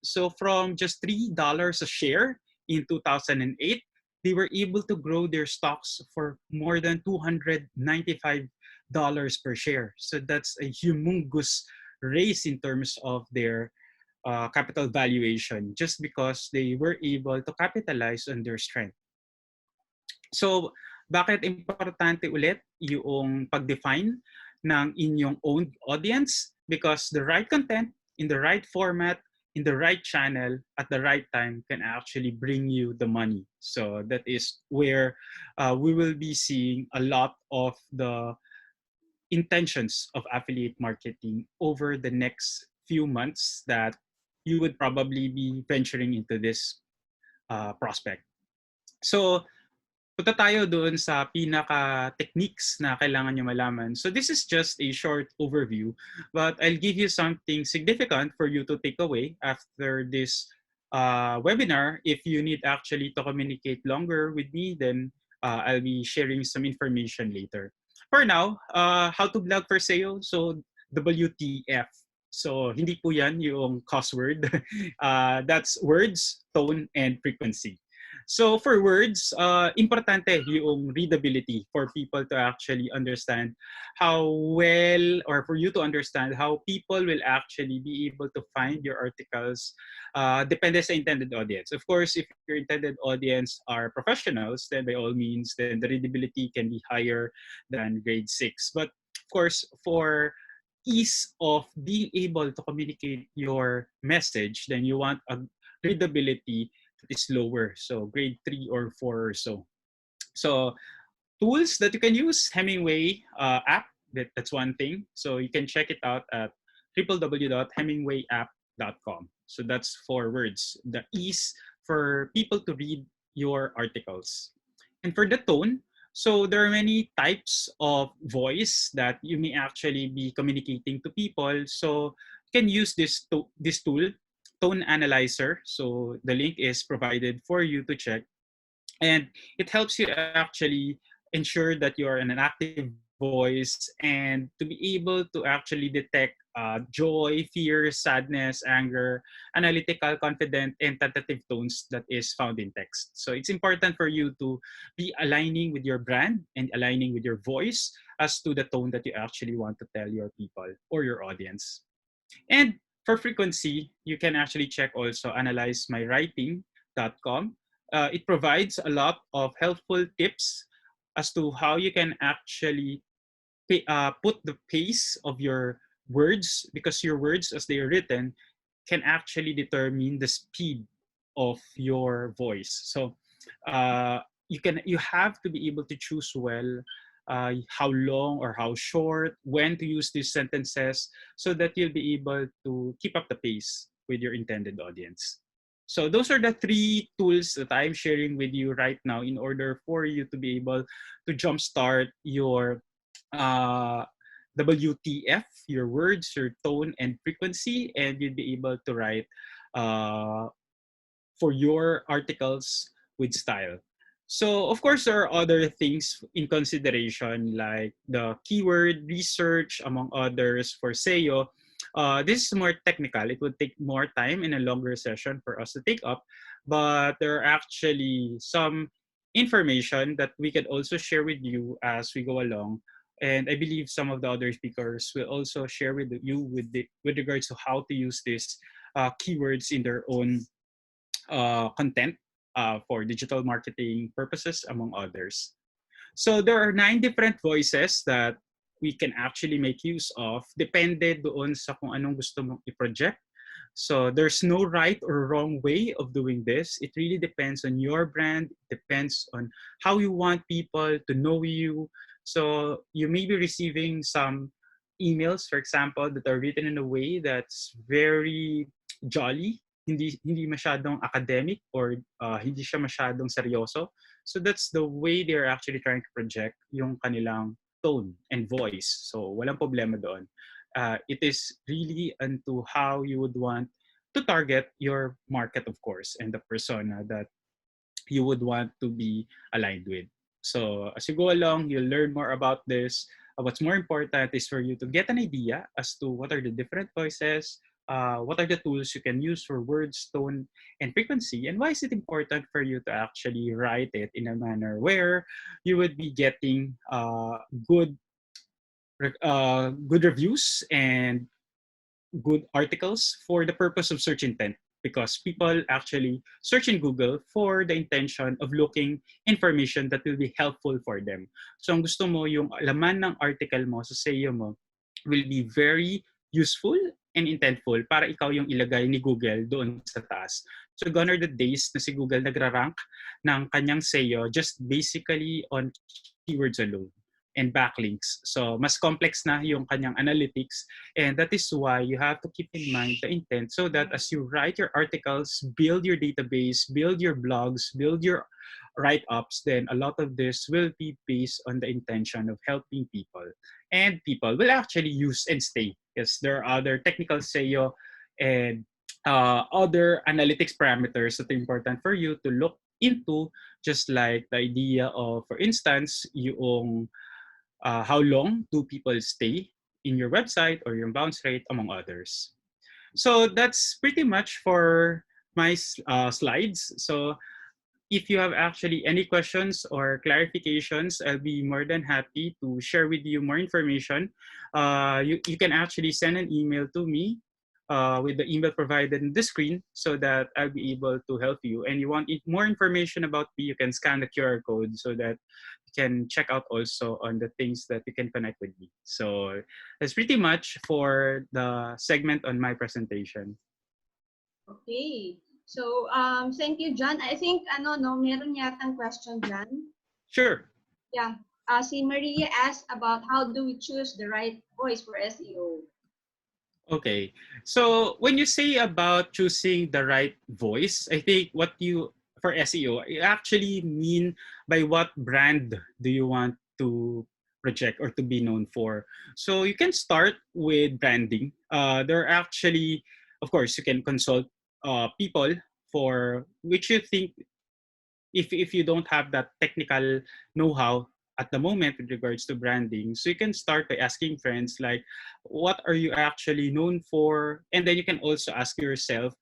So from just $3 a share in 2008, they were able to grow their stocks for more than $295 per share. So that's a humongous raise in terms of their capital valuation just because they were able to capitalize on their strength. So, bakit importante ulit yung pag-define ng inyong own audience? Because the right content in the right format, in the right channel, at the right time can actually bring you the money. So that is where we will be seeing a lot of the intentions of affiliate marketing over the next few months that you would probably be venturing into this prospect. So, punta tayo doon sa pinaka-techniques na kailangan nyo malaman. So this is just a short overview, but I'll give you something significant for you to take away after this webinar. If you need actually to communicate longer with me, then I'll be sharing some information later. For now, how to blog for SEO? So WTF. So hindi po yan yung cuss word. That's words, tone, and frequency. So for words, importante yung readability for people to actually understand how well, or for you to understand how people will actually be able to find your articles. Depende sa intended audience. Of course, if your intended audience are professionals, then by all means, then the readability can be higher than grade 6. But of course, for ease of being able to communicate your message, then you want a readability is lower, so grade 3 or 4 or so. So tools that you can use, Hemingway app, that's one thing. So you can check it out at www.hemingwayapp.com. So that's for words, the ease for people to read your articles. And for the tone, so there are many types of voice that you may actually be communicating to people. So you can use this tool, Tone Analyzer. So the link is provided for you to check. And it helps you actually ensure that you are in an active voice and to be able to actually detect joy, fear, sadness, anger, analytical, confident, and tentative tones that is found in text. So it's important for you to be aligning with your brand and aligning with your voice as to the tone that you actually want to tell your people or your audience. And for frequency, you can actually check also analyzemywriting.com. It provides a lot of helpful tips as to how you can actually put the pace of your words, because your words as they are written can actually determine the speed of your voice. So you have to be able to choose well how long or how short, when to use these sentences, so that you'll be able to keep up the pace with your intended audience. So those are the 3 tools that I'm sharing with you right now in order for you to be able to jumpstart your uh, WTF, your words, your tone, and frequency, and you'll be able to write uh, for your articles with style. So, of course, there are other things in consideration like the keyword research, among others, for SEO. This is more technical. It would take more time in a longer session for us to take up, but there are actually some information that we can also share with you as we go along. And I believe some of the other speakers will also share with you with regards to how to use these keywords in their own content for digital marketing purposes, among others. So there are 9 different voices that we can actually make use of depende doon sa kung anong gusto mong i-project. So there's no right or wrong way of doing this. It really depends on your brand. It depends on how you want people to know you. So you may be receiving some emails, for example, that are written in a way that's very jolly, hindi masyadong academic, or hindi siya masyadong seryoso. So that's the way they're actually trying to project yung kanilang tone and voice. So walang problema doon. It is really into how you would want to target your market, of course, and the persona that you would want to be aligned with. So as you go along, you'll learn more about this. What's more important is for you to get an idea as to what are the different voices, what are the tools you can use for words, tone, and frequency, and why is it important for you to actually write it in a manner where you would be getting good good reviews and good articles for the purpose of search intent, because people actually search in Google for the intention of looking information that will be helpful for them. So ang gusto mo, yung laman ng article mo sa SEO mo will be very useful and intentful para ikaw yung ilagay ni Google doon sa taas. So gone are the days na si Google nagra-rank ng kanyang SEO just basically on keywords alone and backlinks. So mas complex na yung kanyang analytics, and that is why you have to keep in mind the intent, so that as you write your articles, build your database, build your blogs, build your write-ups, then a lot of this will be based on the intention of helping people. And people will actually use and stay, because there are other technical SEO and other analytics parameters that are important for you to look into, just like the idea of, for instance, yung how long do people stay in your website or your bounce rate, among others. So that's pretty much for my slides. So if you have actually any questions or clarifications, I'll be more than happy to share with you more information. You can actually send an email to me with the email provided in the screen, so that I'll be able to help you. And you want more information about me, you can scan the QR code so that you can check out also on the things that you can connect with me. So that's pretty much for the segment on my presentation. Okay. So, thank you, John. I think, meron yatang question, John. Sure. Yeah. Si Maria asked about how do we choose the right voice for SEO? Okay. So when you say about choosing the right voice, I think what you, for SEO, you actually mean by what brand do you want to project or to be known for. So you can start with branding. There are actually, of course, you can consult people for which you think, if you don't have that technical know-how at the moment with regards to branding, so you can start by asking friends like, what are you actually known for? And then you can also ask yourself,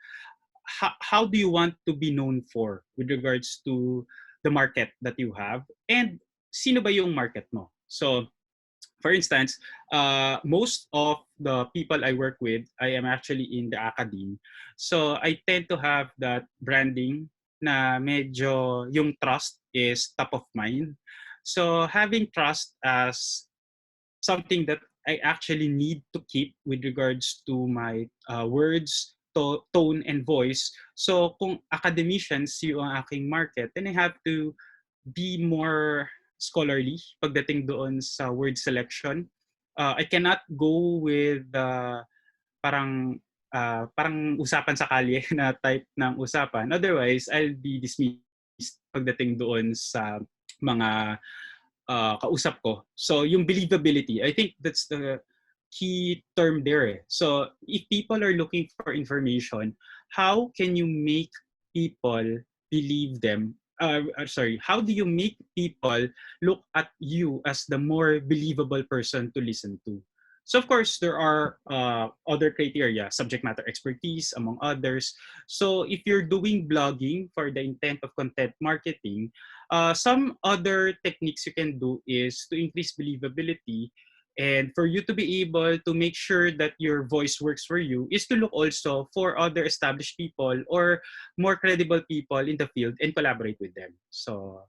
how do you want to be known for with regards to the market that you have, and sino ba yung market mo? So for instance, most of the people I work with, I am actually in the academe. So I tend to have that branding na medyo yung trust is top of mind. So having trust as something that I actually need to keep with regards to my words, tone, and voice. So kung academicians yung aking market, then I have to be more scholarly pagdating doon sa word selection. I cannot go with parang usapan sa kalye na type ng usapan. Otherwise, I'll be dismissed pagdating doon sa mga kausap ko. So yung believability, I think that's the key term there. So if people are looking for information, how can you make people believe them? How do you make people look at you as the more believable person to listen to? So of course, there are other criteria, subject matter expertise, among others. So if you're doing blogging for the intent of content marketing, some other techniques you can do is to increase believability, and for you to be able to make sure that your voice works for you is to look also for other established people or more credible people in the field and collaborate with them. So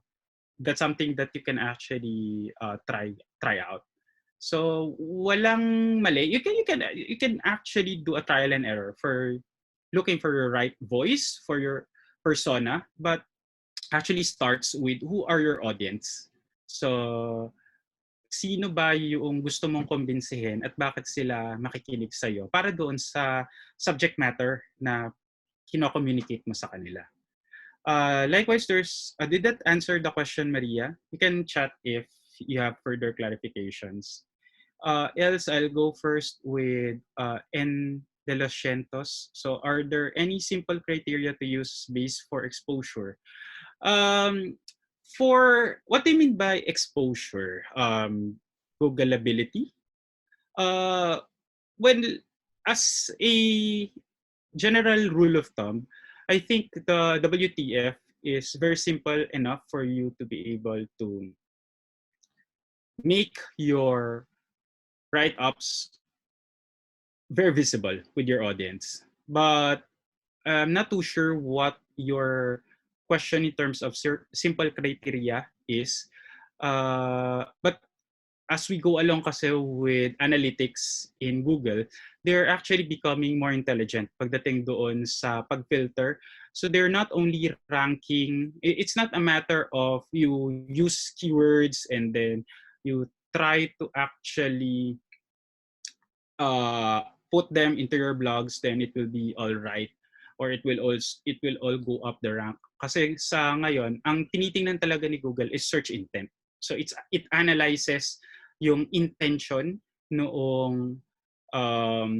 that's something that you can actually try out. So walang mali. You can actually do a trial and error for looking for your right voice for your persona, but actually starts with who are your audience. So sino ba yung gusto mong kumbinsihin at bakit sila makikinig sa'yo para doon sa subject matter na kino-communicate mo sa kanila. Likewise, did that answer the question, Maria? You can chat if you have further clarifications. Else, I'll go first with N. De Los Cientos. So are there any simple criteria to use based for exposure? Um, for what do you mean by exposure? Googleability? Uh, well, as a general rule of thumb, I think the WTF is very simple enough for you to be able to make your write-ups very visible with your audience. But I'm not too sure what your question in terms of simple criteria is. But as we go along kasi with analytics in Google, they're actually becoming more intelligent pagdating doon sa pag-filter. So they're not only ranking, it's not a matter of you use keywords and then you try to actually uh, put them into your blogs, then it will be all right, or it will all go up the rank. Kasi sa ngayon, ang tinitingnan talaga ni Google is search intent. So it analyzes yung intention noong um,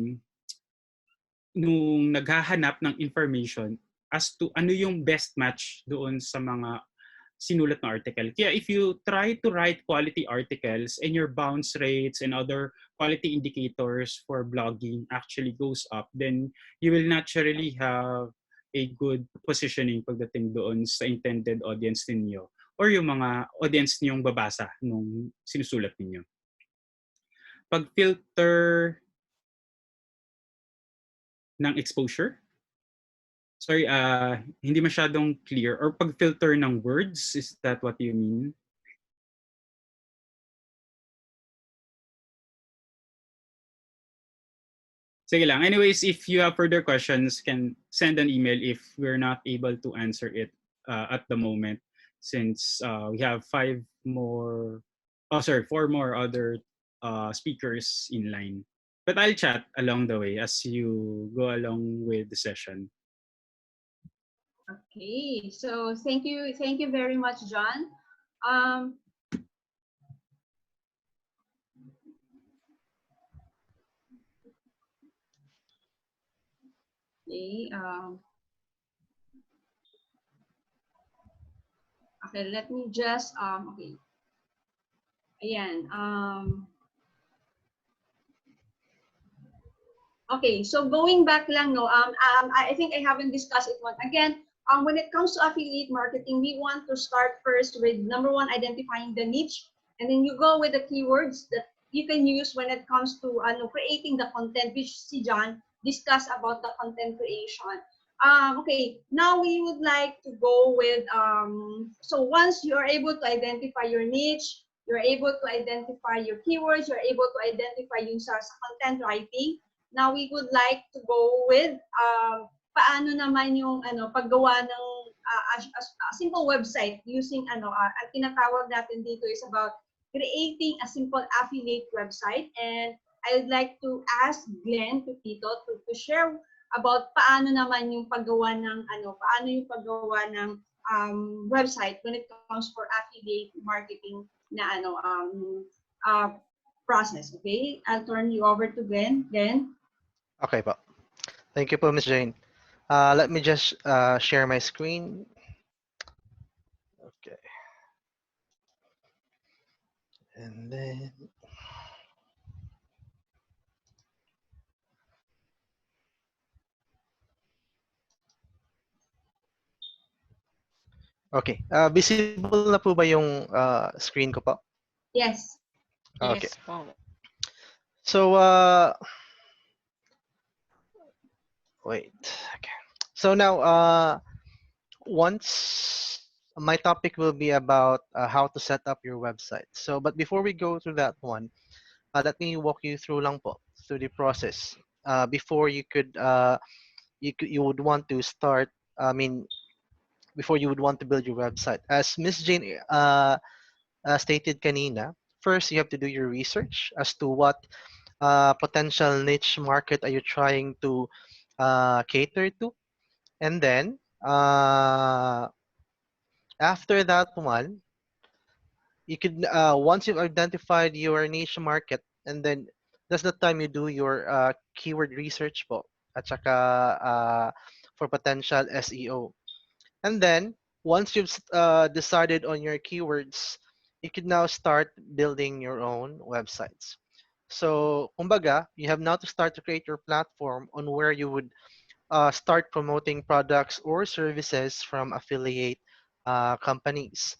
nung naghahanap ng information as to ano yung best match doon sa mga sinulat na article. Kaya if you try to write quality articles and your bounce rates and other quality indicators for blogging actually goes up, then you will naturally have a good positioning pagdating doon sa intended audience ninyo or yung mga audience niyong babasa nung sinusulat ninyo. Pag-filter ng exposure, sorry, hindi masyadong clear. Or pag-filter ng words, is that what you mean? Sige lang. Anyways, if you have further questions, can send an email if we're not able to answer it at the moment, since we have four more other speakers in line. But I'll chat along the way as you go along with the session. Okay, so thank you very much, John. Okay, okay, let me just okay. Ayan, okay, so going back lang, no, I think I haven't discussed it one. Again, when it comes to affiliate marketing, we want to start first with number one, identifying the niche, and then you go with the keywords that you can use when it comes to creating the content, which si John discussed about the content creation. Okay, now we would like to go with, so once you are able to identify your niche, you're able to identify your keywords, you're able to identify yung sa content writing. Now we would like to go with paano naman yung paggawa ng a simple website using ang tinatawag natin dito is about creating a simple affiliate website. And I would like to ask Glenn Pepito to share about paano naman yung paggawa ng website when it comes for affiliate marketing na process. Okay, I'll turn you over to Glenn. Glenn. Okay po. Thank you po, Ms. Jane. Let me just share my screen. Okay. And then... Okay. Visible na po ba yung screen ko po? Yes. Okay. Yes po. So, wait. Okay. So now, once my topic will be about how to set up your website. So, but before we go through that one, let me walk you through lang po through the process before you could you would want to start. I mean, before you would want to build your website, as Miss Jane stated kanina, first you have to do your research as to what potential niche market are you trying to cater to, and then after that one, you could once you've identified your niche market, and then that's the time you do your keyword research po at saka for potential SEO. And then once you've decided on your keywords, you can now start building your own websites. So, kumbaga, you have now to start to create your platform on where you would start promoting products or services from affiliate companies.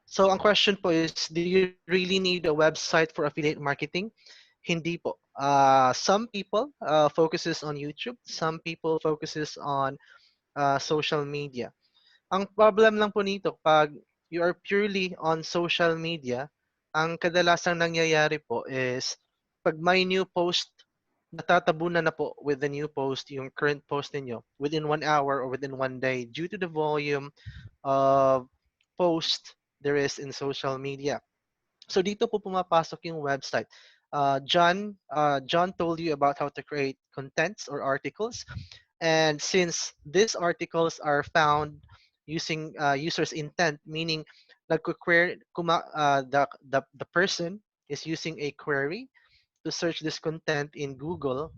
So, ang question po is, do you really need a website for affiliate marketing? Hindi po. Some people focuses on YouTube. Some people focuses on social media. Ang problem lang po nito, pag you are purely on social media, ang kadalasang nangyayari po is, pag may new post, natatabunan na po with the new post, yung current post ninyo, within 1 hour or within 1 day, due to the volume of post there is in social media. So dito po pumapasok yung website. John told you about how to create contents or articles. And since these articles are found using user's intent, meaning nagko-query, the person is using a query to search this content in Google,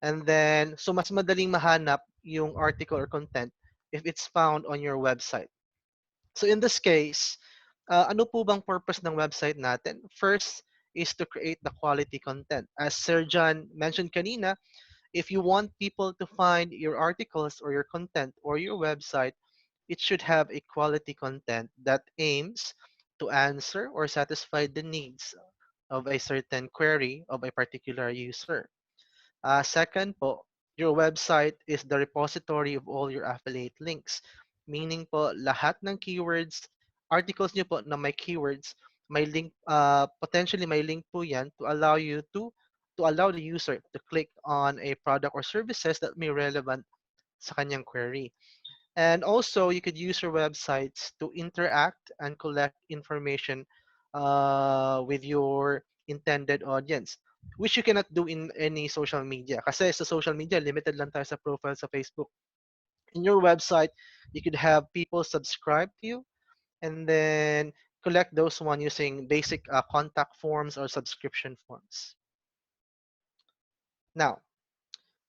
and then so mas madaling mahanap yung article or content if it's found on your website. So in this case, ano po bang purpose ng website natin? First is to create the quality content. As Sir John mentioned kanina, if you want people to find your articles or your content or your website, it should have a quality content that aims to answer or satisfy the needs of a certain query of a particular user. Second po, your website is the repository of all your affiliate links. Meaning po, lahat ng keywords, articles nyo po na may keywords, may link, potentially may link po yan to allow you to allow the user to click on a product or services that may relevant sa kanyang query. And also, you could use your websites to interact and collect information with your intended audience, which you cannot do in any social media. Kasi sa social media, limited lang tayo sa profile sa Facebook. In your website, you could have people subscribe to you and then collect those one using basic contact forms or subscription forms. Now,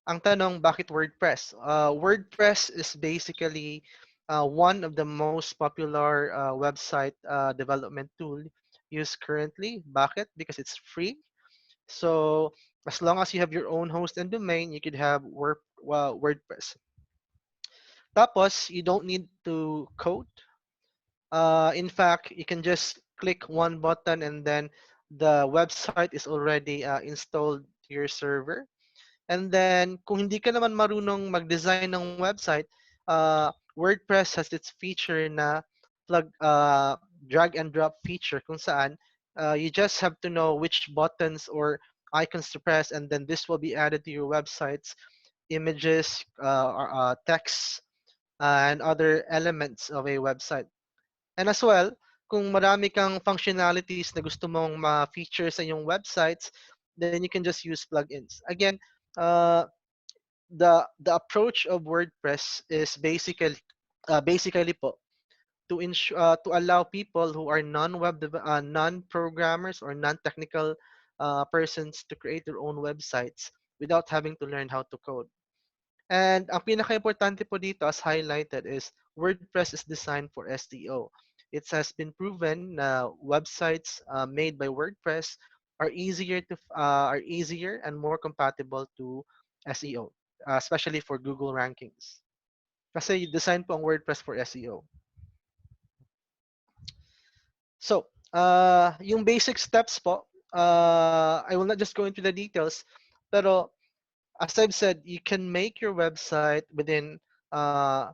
ang tanong, bakit WordPress? WordPress is basically one of the most popular website development tool used currently. Bakit? Because it's free. So as long as you have your own host and domain, you could have WordPress. Tapos, you don't need to code. In fact, you can just click one button and then the website is already installed to your server. And then, kung hindi ka naman marunong mag-design ng website, WordPress has its feature na drag and drop feature kung saan you just have to know which buttons or icons to press, and then this will be added to your website's images, text, and other elements of a website. And as well, kung marami kang functionalities na gusto mong ma-feature sa iyong websites, then you can just use plugins. Again, uh, the approach of WordPress is basically po to allow people who are non-programmers or non-technical persons to create their own websites without having to learn how to code. And ang pinaka-importante po dito as highlighted is WordPress is designed for SEO. It has been proven na websites made by WordPress are easier and more compatible to SEO, especially for Google rankings. Kasi design po ang WordPress for SEO. So, yung basic steps po, I will not just go into the details, pero as I've said, you can make your website within a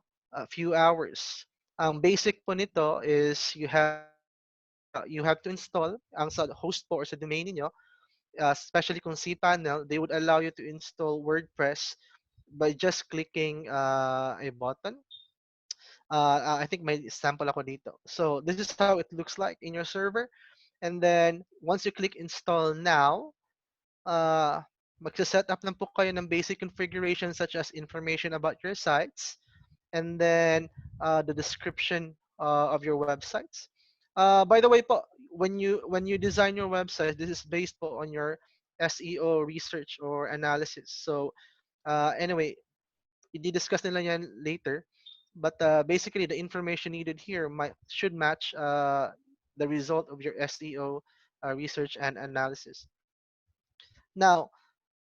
few hours. Ang basic po nito is you have to install ang sa host po or sa domain niyo, especially kung cPanel, they would allow you to install WordPress by just clicking a button. I think may sample ako dito. So this is how it looks like in your server. And then once you click install now, magsa-set up lang po kayo ng basic configuration such as information about your sites, and then the description of your websites. By the way po, when you design your website, this is based po on your SEO research or analysis. So anyway, i-discuss nila yan later. But basically, the information needed here should match the result of your SEO research and analysis. Now,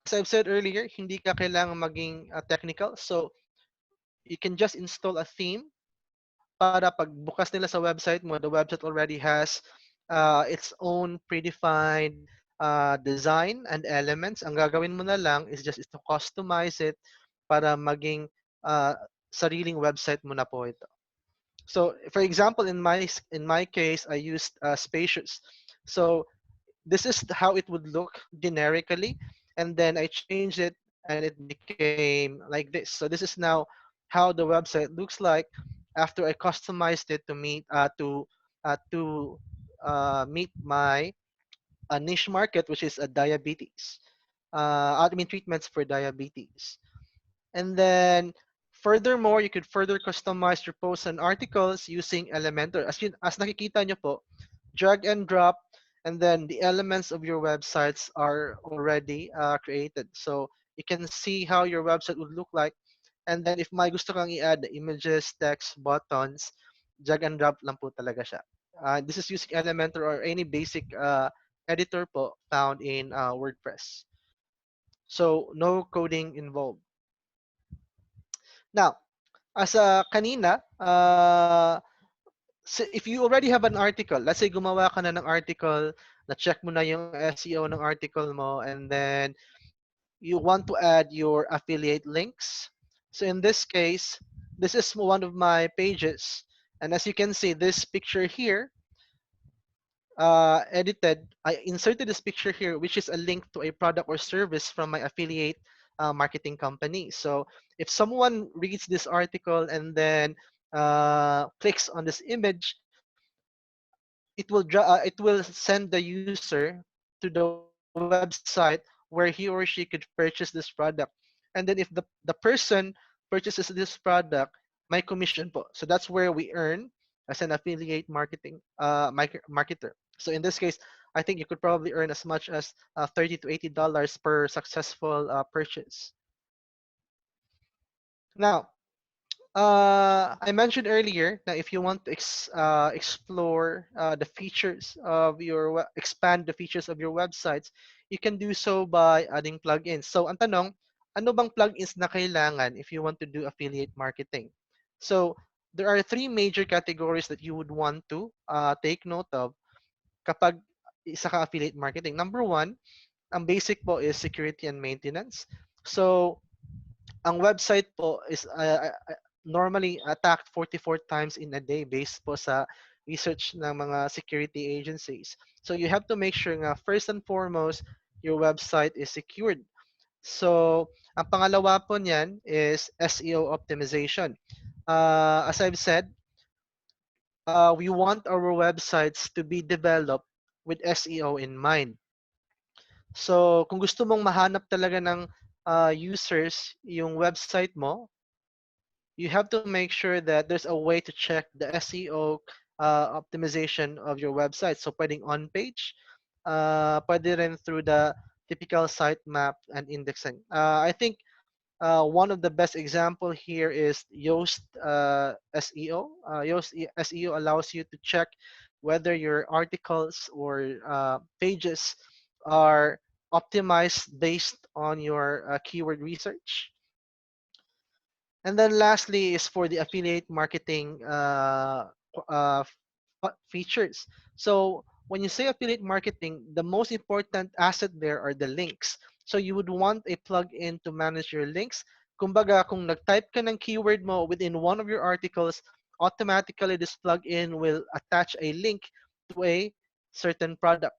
as I've said earlier, hindi ka kailangan maging technical. So, you can just install a theme para pag bukas nila sa website mo, the website already has its own predefined design and elements. Ang gagawin mo na lang is to customize it para maging uh, sariling website mo na po ito. So, for example, in my case, I used Spacious. So, this is how it would look generically, and then I changed it and it became like this. So this is now how the website looks like after I customized it to meet my niche market, which is a diabetes. I mean treatments for diabetes. And then furthermore, you could further customize your posts and articles using Elementor. As nakikita nyo po, drag and drop, and then the elements of your websites are already created. So you can see how your website would look like. And then if may gusto kang i-add the images, text, buttons, drag and drop lang po talaga siya. This is using Elementor or any basic editor po found in WordPress. So no coding involved. Now, as kanina, if you already have an article, let's say gumawa ka na ng article, na-check mo na yung SEO ng article mo, and then you want to add your affiliate links. So in this case, this is one of my pages. And as you can see, this picture here, edited, I inserted this picture here, which is a link to a product or service from my affiliate marketing company. So if someone reads this article and then clicks on this image, it will send the user to the website where he or she could purchase this product. And then if the person purchases this product, my commission po. So that's where we earn as an affiliate marketer. So in this case, I think you could probably earn as much as $30 to $80 per successful purchase. Now, I mentioned earlier that if you want to explore the features of expand the features of your websites, you can do so by adding plugins. So, ang tanong, ano bang plugins na kailangan if you want to do affiliate marketing? So, there are three major categories that you would want to take note of kapag isa ka affiliate marketing. Number one, ang basic po is security and maintenance. So, ang website po is normally attacked 44 times in a day based po sa research ng mga security agencies. So you have to make sure nga first and foremost your website is secured. So ang pangalawa po niyan is SEO optimization. As I've said, we want our websites to be developed with SEO in mind. So kung gusto mong mahanap talaga ng users yung website mo, you have to make sure that there's a way to check the SEO optimization of your website. So pwedeng on-page, pwede rin through the typical sitemap and indexing. I think one of the best example here is Yoast SEO. Yoast SEO allows you to check whether your articles or pages are optimized based on your keyword research. And then lastly is for the affiliate marketing features. So when you say affiliate marketing, the most important asset there are the links. So you would want a plugin to manage your links. Kumbaga, kung nag-type ka ng keyword mo within one of your articles, automatically this plugin will attach a link to a certain product.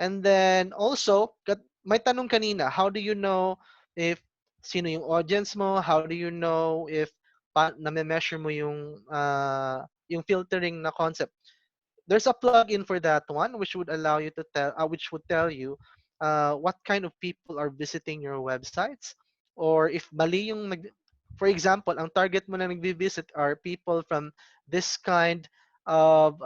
And then also, may tanong kanina, how do you know if sino yung audience mo? How do you know if na-measure mo yung filtering na concept? There's a plugin for that one which would allow you to which would tell you what kind of people are visiting your websites, or if mali yung for example, ang target mo na nagvi-visit are people from this kind of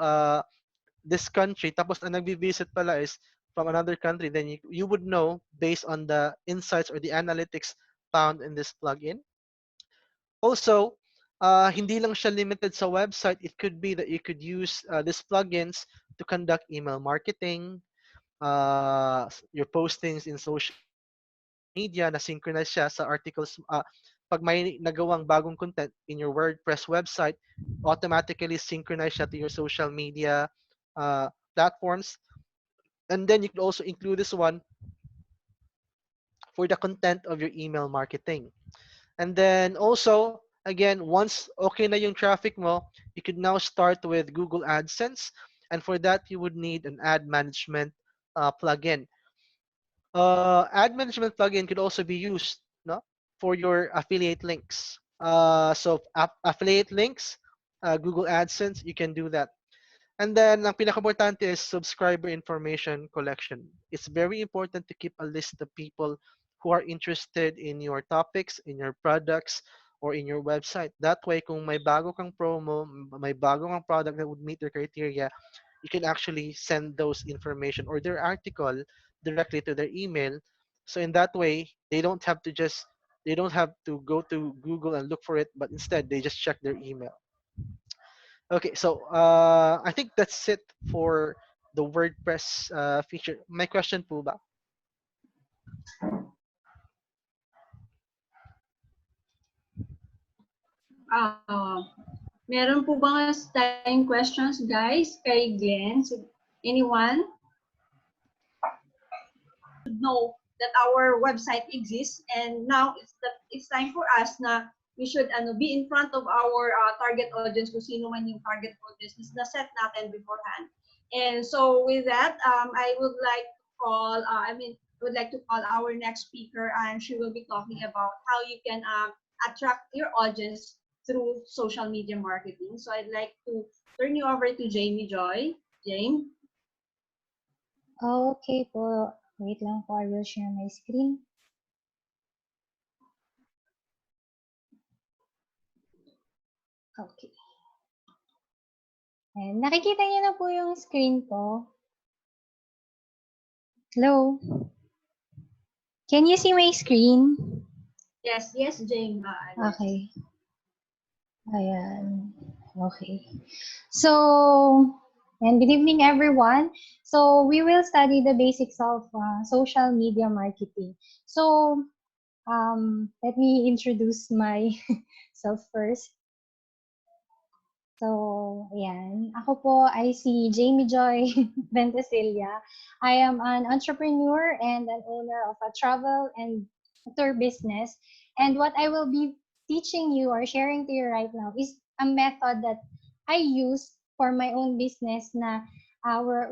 this country, tapos ang nagvi-visit pala is from another country, then you would know based on the insights or the analytics found in this plugin. Also, hindi lang siya limited sa website. It could be that you could use these plugins to conduct email marketing, your postings in social media na synchronize siya sa articles. Pag may nagawang bagong content in your WordPress website, automatically synchronize siya to your social media platforms. And then you could also include this one for the content of your email marketing. And then also, again, once okay na yung traffic mo, you could now start with Google AdSense. And for that, you would need an ad management plugin. Ad management plugin could also be used, no, for your affiliate links. So affiliate links, Google AdSense, you can do that. And then, ang pinaka-importante is subscriber information collection. It's very important to keep a list of people who are interested in your topics, in your products, or in your website. That way, kung may bago kang promo, may bago kang product that would meet their criteria, you can actually send those information or their article directly to their email. So in that way, they don't have to go to Google and look for it, but instead they just check their email. Okay, so I think that's it for the WordPress feature. My question po ba? Meron po ba tayong questions, guys, kay Glenn? So, anyone? Know that our website exists, and now it's time for us na we should be in front of our target audience, kung sino man yung target audience na set natin beforehand. And so with that, I would like to call our next speaker, and she will be talking about how you can attract your audience through social media marketing. So I'd like to turn you over to Jamie Joy. Jane? Okay po. Wait lang po, I will share my screen. Okay. And nakikita niyo na po yung screen ko. Hello? Can you see my screen? Yes, Jane. Okay. Ayan. Okay. So, and good evening, everyone. So, we will study the basics of social media marketing. So, let me introduce myself first. So, ayan. Ako po ay si Jamie Joy Ventesilia. I am an entrepreneur and an owner of a travel and tour business. And what I will be teaching you or sharing to you right now is a method that I use for my own business na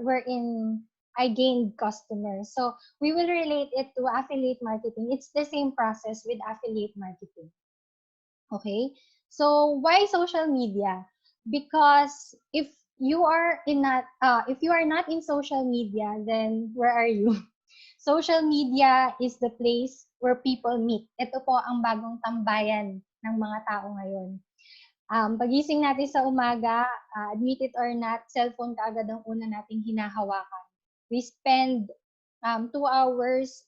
wherein I gained customers. So, we will relate it to affiliate marketing. It's the same process with affiliate marketing. Okay? So, why social media? Because if you are not in social media, then where are you? Social media is the place where people meet. Ito po ang bagong tambayan ng mga tao ngayon. Pagising natin sa umaga, admit it or not, cellphone kaagad ang una nating hinahawakan. We spend 2 hours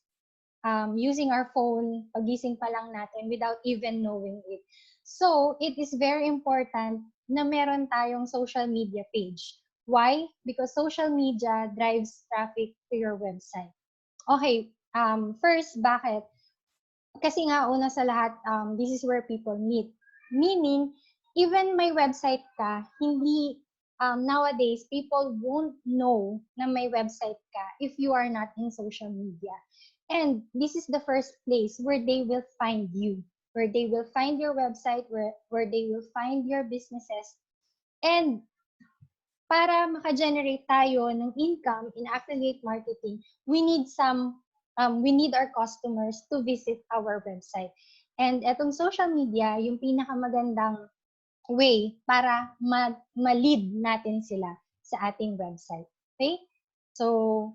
using our phone pagising pa lang natin without even knowing it. So, it is very important na meron tayong social media page. Why? Because social media drives traffic to your website. Okay, first, bakit? Kasi nga, una sa lahat, this is where people meet. Meaning, even may website ka, hindi, nowadays, people won't know na may website ka if you are not in social media. And this is the first place where they will find you, where they will find your website, where they will find your businesses. And para maka-generate tayo ng income in affiliate marketing, we need our customers to visit our website. And etong social media, yung pinakamagandang way para ma-lead natin sila sa ating website. Okay? So,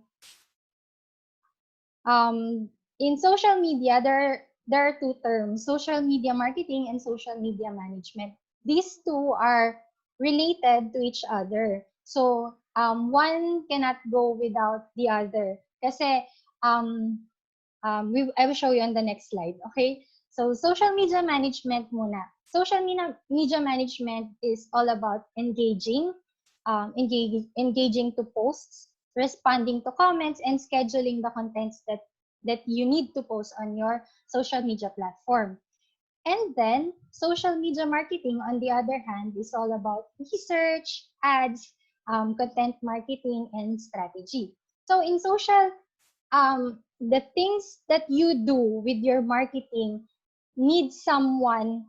in social media, there are two terms, social media marketing and social media management. These two are related to each other. So, one cannot go without the other. Kasi, I will show you on the next slide. Okay? So, social media management muna. Social media management is all about engaging to posts, responding to comments, and scheduling the contents that you need to post on your social media platform. And then, social media marketing, on the other hand, is all about research, ads, content marketing, and strategy. So in social, the things that you do with your marketing needs someone,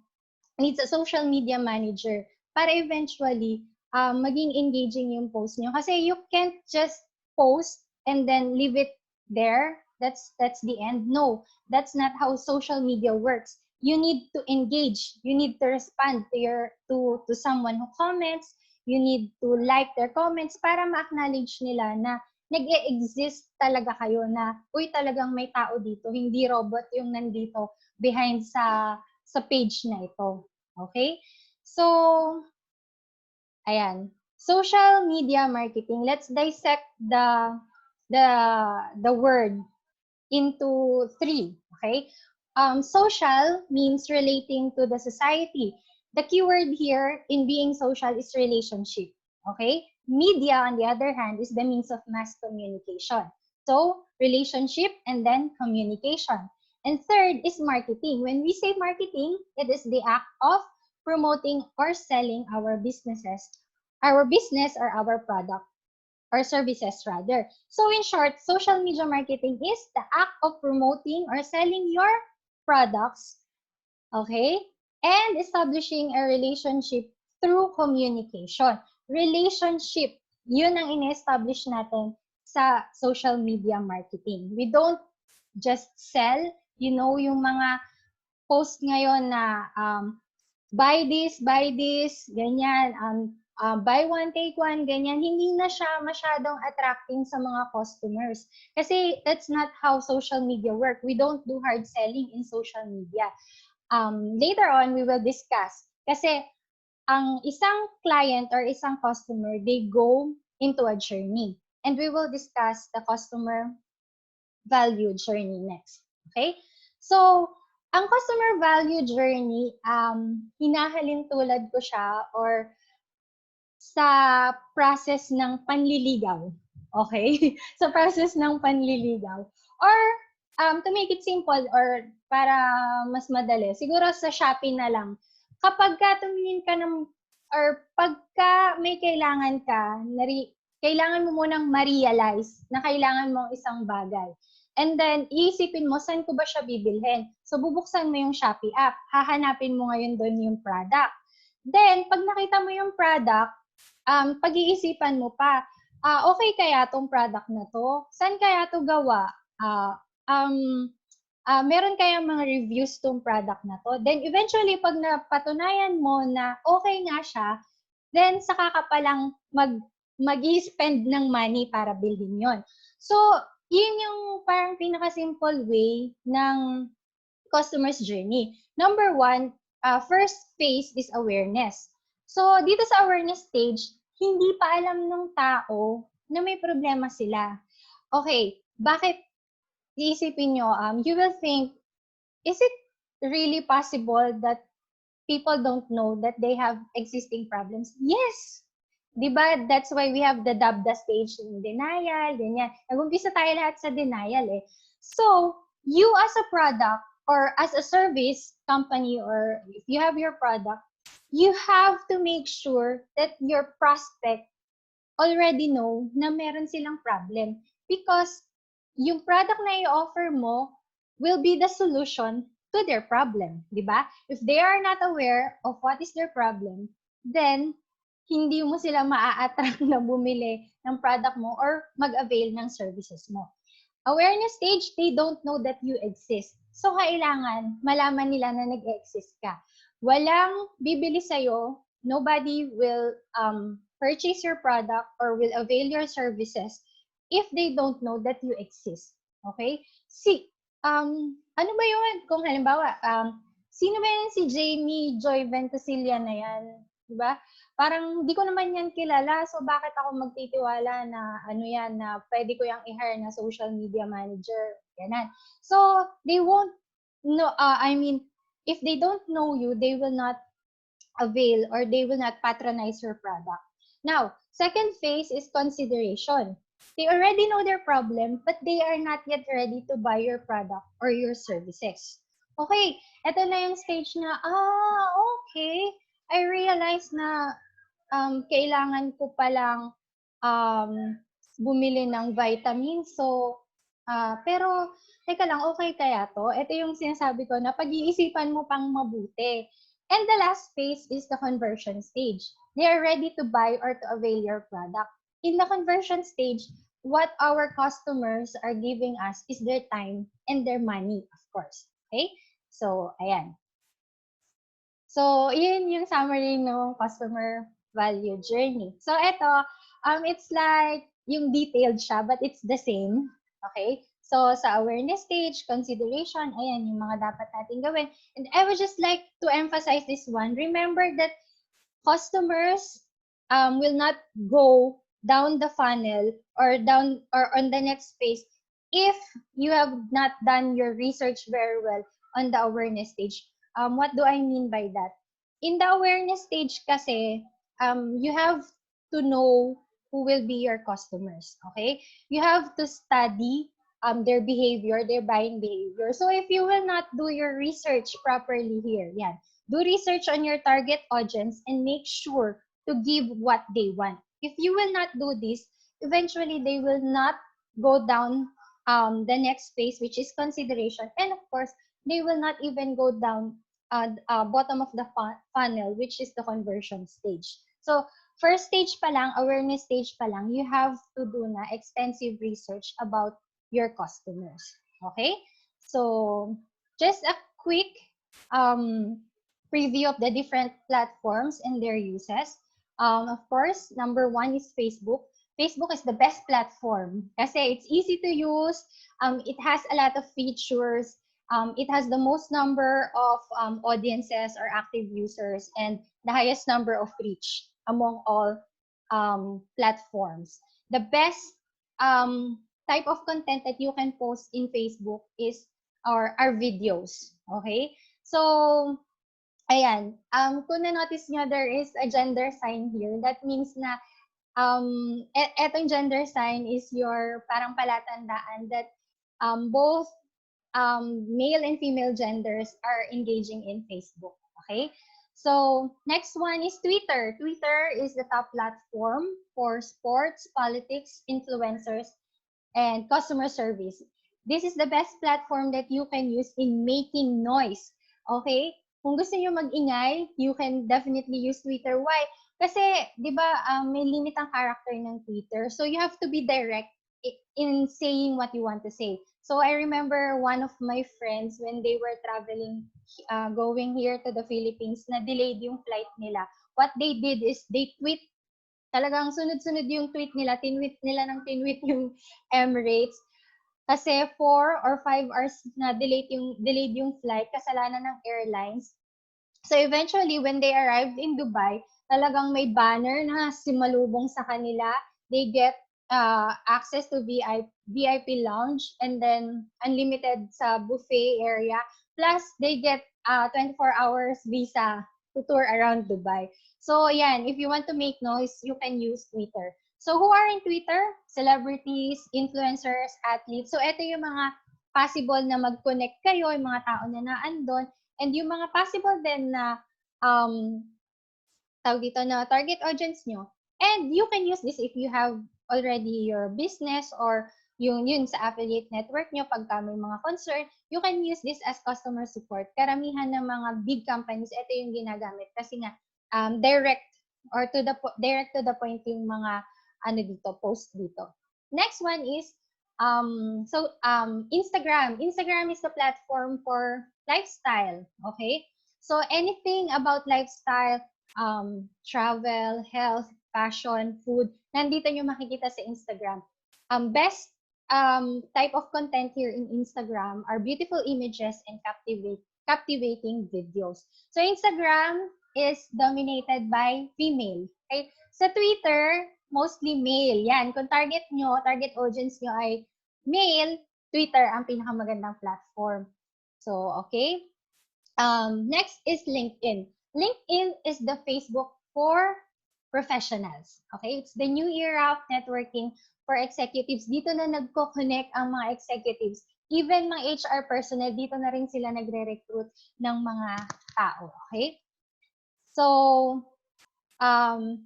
needs a social media manager para eventually maging engaging yung post nyo. Kasi you can't just post and then leave it there. That's the end. No, that's not how social media works. You need to engage. You need to respond to someone who comments. You need to like their comments para ma-acknowledge nila na nag-e-exist talaga kayo, na uy, talagang may tao dito, hindi robot yung nandito behind sa page na ito. Okay? So, ayan. Social media marketing. Let's dissect the word into three. Okay? Social means relating to the society. The keyword here in being social is relationship. Okay? Media, on the other hand, is the means of mass communication. So, relationship and then communication. And third is marketing. When we say marketing, it is the act of promoting or selling our business or our product or services rather. So in short, social media marketing is the act of promoting or selling your products, okay? And establishing a relationship through communication. Relationship, yun ang ine-establish natin sa social media marketing. We don't just sell, yung mga post ngayon na buy this, ganyan, buy one, take one, ganyan, hindi na siya masyadong attracting sa mga customers. Kasi that's not how social media work. We don't do hard selling in social media. Later on, we will discuss. Kasi ang isang client or isang customer, they go into a journey. And we will discuss the customer value journey next. Okay? So, ang customer value journey, hinahalin tulad ko siya or sa process ng panliligaw. Okay? Sa process ng panliligaw. Or, to make it simple or para mas madali, siguro sa Shopee na lang. Kapag ka tumingin ka ng, or pagka may kailangan ka, kailangan mo munang ma-realize na kailangan mo isang bagay. And then, iisipin mo, saan ko ba siya bibilhin? So, bubuksan mo yung Shopee app. Hahanapin mo ngayon doon yung product. Then, pag nakita mo yung product, pag-iisipan mo pa, okay kaya tong product na to? Saan kaya to gawa? Meron kaya mga reviews tong product na to? Then, eventually, pag napatunayan mo na okay nga siya, then, saka ka palang mag-i-spend ng money para bilhin yon. So, yun yung parang pinaka-simple way ng customer's journey. Number one, first phase is awareness. So, dito sa awareness stage, hindi pa alam ng tao na may problema sila. Okay, bakit? Iisipin nyo, you will think, is it really possible that people don't know that they have existing problems? Yes! Diba? That's why we have the DABDA stage in denial, ganyan. Nag-umpisa tayo lahat sa denial eh. So, you as a product or as a service company or if you have your product, you have to make sure that your prospect already know na meron silang problem because yung product na i-offer mo will be the solution to their problem, di ba? If they are not aware of what is their problem, then hindi mo sila maa-attract na bumili ng product mo or mag-avail ng services mo. Awareness stage, they don't know that you exist. So, kailangan malaman nila na nag-exist ka. Walang bibili sa'yo, nobody will purchase your product or will avail your services if they don't know that you exist. Okay? Ano ba yun? Kung halimbawa, sino ba yan si Jamie Joy Ventosilia na yan? Diba? Parang di ko naman yan kilala, so bakit ako magtitiwala na ano yan, na pwede ko yung i-hire na social media manager, ganan. So, they won't know, if they don't know you, they will not avail or they will not patronize your product. Now, second phase is consideration. They already know their problem, but they are not yet ready to buy your product or your services. Okay, eto na yung stage na, okay, I realize na kailangan ko palang um, bumili ng vitamins. So, pero, teka lang, okay kaya to? Ito yung sinasabi ko na pag-iisipan mo pang mabuti. And the last phase is the conversion stage. They are ready to buy or to avail your product. In the conversion stage, what our customers are giving us is their time and their money, of course. Okay? So, ayan. So, yun yung summary ng customer value journey. So, ito, it's like yung detailed siya, but it's the same. Okay? So, sa awareness stage, consideration, ayan, yung mga dapat natin gawin. And I would just like to emphasize this one. Remember that customers will not go down the funnel or down or on the next phase if you have not done your research very well on the awareness stage. What do I mean by that? In the awareness stage kasi, you have to know who will be your customers, okay? You have to study their behavior, their buying behavior. So if you will not do your research properly here, yan, do research on your target audience and make sure to give what they want. If you will not do this, eventually they will not go down the next phase, which is consideration. And of course, they will not even go down bottom of the funnel, which is the conversion stage. So, first stage pa lang, awareness stage pa lang, you have to do na extensive research about your customers. Okay? So, just a quick preview of the different platforms and their uses. Of course, number one is Facebook. Facebook is the best platform kasi it's easy to use. It has a lot of features. It has the most number of audiences or active users and the highest number of reach among all platforms. The best type of content that you can post in Facebook is our videos. Okay? So, ayan. Kung na-notice nyo, there is a gender sign here. That means na etong gender sign is your parang palatandaan that both male and female genders are engaging in Facebook. Okay? So, next one is Twitter. Twitter is the top platform for sports, politics, influencers, and customer service. This is the best platform that you can use in making noise. Okay? Kung gusto niyo mag-ingay, you can definitely use Twitter. Why? Kasi, di ba, may limit ang character ng Twitter. So, you have to be direct in saying what you want to say. So, I remember one of my friends when they were traveling, going here to the Philippines, na delayed yung flight nila. What they did is they tweet, talagang sunod-sunod yung tweet nila, tinweet nila ng tinweet yung Emirates. Kasi 4 or 5 hours na delayed yung flight, kasalanan ng airlines. So eventually, when they arrived in Dubai, talagang may banner na simalubong sa kanila. They get access to VIP lounge and then unlimited sa buffet area. Plus, they get 24 hours visa to tour around Dubai. So, yan, if you want to make noise, you can use Twitter. So, who are in Twitter? Celebrities, influencers, athletes. So, ito yung mga possible na mag-connect kayo, yung mga tao na naandun. And yung mga possible din na tawag dito na target audience nyo. And you can use this if you have already your business or yun sa affiliate network nyo pagka may mga concern, you can use this as customer support. Karamihan ng mga big companies, ito yung ginagamit kasi nga direct to the point yung mga post dito. Next one is Instagram. Instagram is the platform for lifestyle, okay? So anything about lifestyle, travel, health, fashion, food, nandito nyo makikita sa Instagram. Best type of content here in Instagram are beautiful images and captivating videos. So Instagram is dominated by female. Okay? Sa Twitter, mostly male. Yan. Kung target audience nyo ay male, Twitter ang pinakamagandang platform. So, okay. Next is LinkedIn. LinkedIn is the Facebook for professionals. Okay? It's the new era of networking for executives. Dito na nagko-connect ang mga executives. Even mga HR personnel, dito na rin sila nagre-recruit ng mga tao. Okay? So,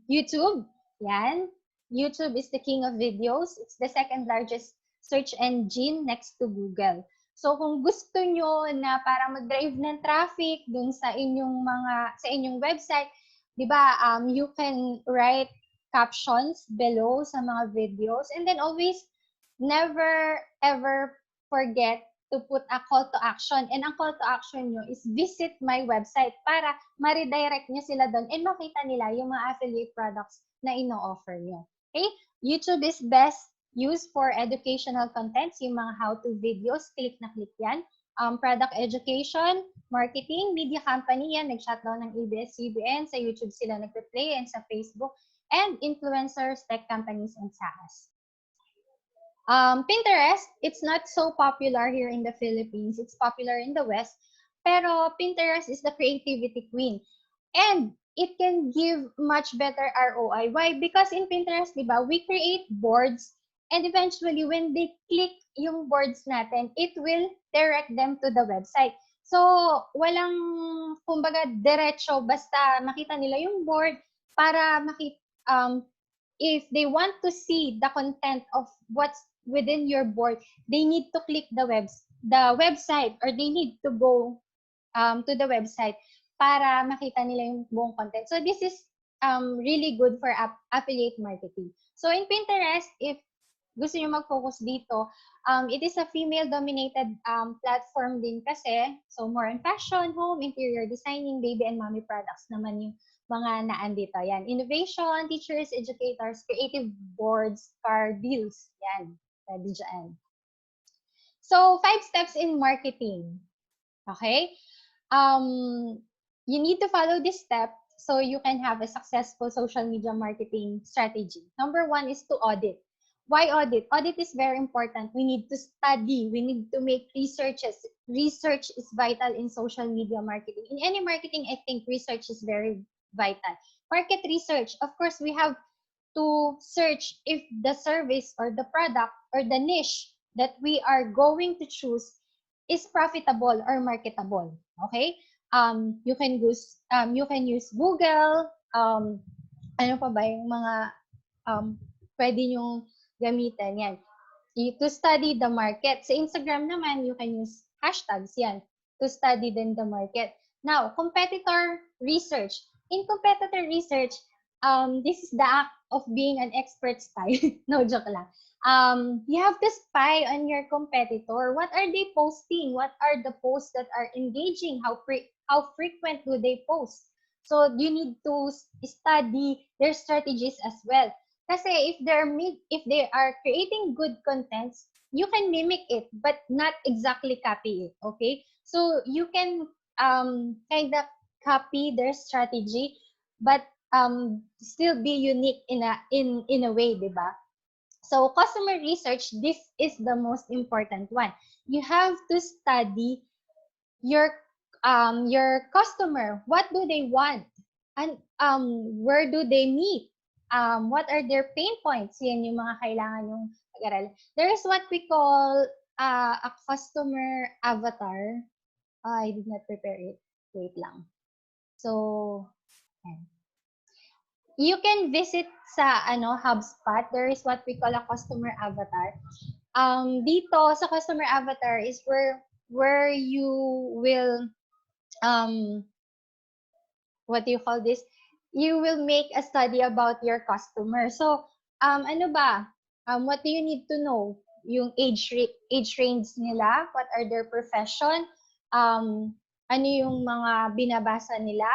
YouTube, yan. YouTube is the king of videos. It's the second largest search engine next to Google. So, kung gusto nyo na para mag-drive ng traffic dun sa inyong website, di ba, you can write captions below sa mga videos, and then always never ever forget to put a call to action. And ang call to action nyo is visit my website para ma-redirect nyo sila doon and makita nila yung mga affiliate products na ino-offer nyo. Okay? YouTube is best used for educational contents, yung mga how-to videos, click na click yan. Product education, marketing, media company, yan, nag-shutdown ng ABS-CBN, sa YouTube sila nag-replay, and sa Facebook, and influencers, tech companies, and SaaS. Pinterest, it's not so popular here in the Philippines. It's popular in the West. Pero Pinterest is the creativity queen. And it can give much better ROI. Why? Because in Pinterest, di ba, we create boards, and eventually when they click yung boards natin, it will direct them to the website. So, walang, kumbaga, diretso, basta makita nila yung board para if they want to see the content of what's within your board, they need to click the website, or they need to go to the website para makita nila yung buong content. So this is really good for affiliate marketing. So in Pinterest, if gusto nyo mag-focus dito, it is a female-dominated platform din kasi. So more on fashion, home, interior designing, baby and mommy products naman yung mga naandito. Yan. Innovation, teachers, educators, creative boards, car deals. Yan. Pwede dyan. So 5 steps in marketing. Okay? You need to follow this step so you can have a successful social media marketing strategy. Number 1 is to audit. Why audit? Audit is very important. We need to study. We need to make researches. Research is vital in social media marketing. In any marketing, I think research is very vital. Market research. Of course, we have to search if the service or the product or the niche that we are going to choose is profitable or marketable. Okay? You can use Google. Ano pa ba yung mga pwede nyong gamitin yan? To study the market. Sa Instagram naman, you can use hashtags yan to study then the market. Now, competitor research. In competitor research, this is the act of being an expert spy. No, joke lang. You have to spy on your competitor. What are they posting? What are the posts that are engaging? How frequent do they post? So you need to study their strategies as well. Kasi if they are creating good contents, you can mimic it but not exactly copy it. Okay? So you can kind of copy their strategy but still be unique in a way, diba? So customer research, this is the most important one. You have to study your customer. What do they want? And where do they meet? What are their pain points? Yan yung mga kailangan yung pag-aralan. There is what we call a customer avatar. I did not prepare it. Wait lang. So, yan. You can visit sa HubSpot. There is what we call a customer avatar. Dito sa customer avatar is where you will what do you call this? You will make a study about your customer. So, ano ba? What do you need to know? Yung age range nila, what are their profession, ano yung mga binabasa nila,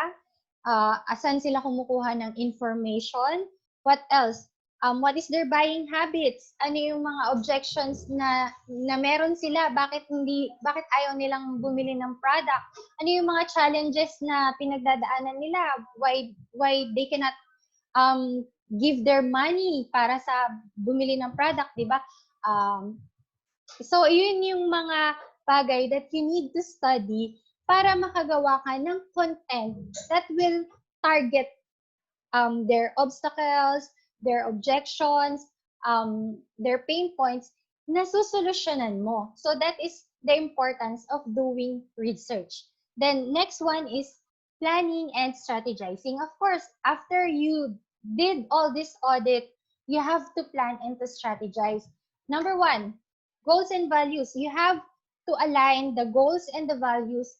asan sila kumukuha ng information, what else? What is their buying habits? Ano yung mga objections na meron sila? Bakit ayaw nilang bumili ng product? Ano yung mga challenges na pinagdadaanan nila? Why they cannot give their money para sa bumili ng product, di ba? So yun yung mga bagay that you need to study para makagawa ka ng content that will target their obstacles, their objections, their pain points, nasusolusyonan mo. So that is the importance of doing research. Then next one is planning and strategizing. Of course, after you did all this audit, you have to plan and to strategize. Number one, goals and values. You have to align the goals and the values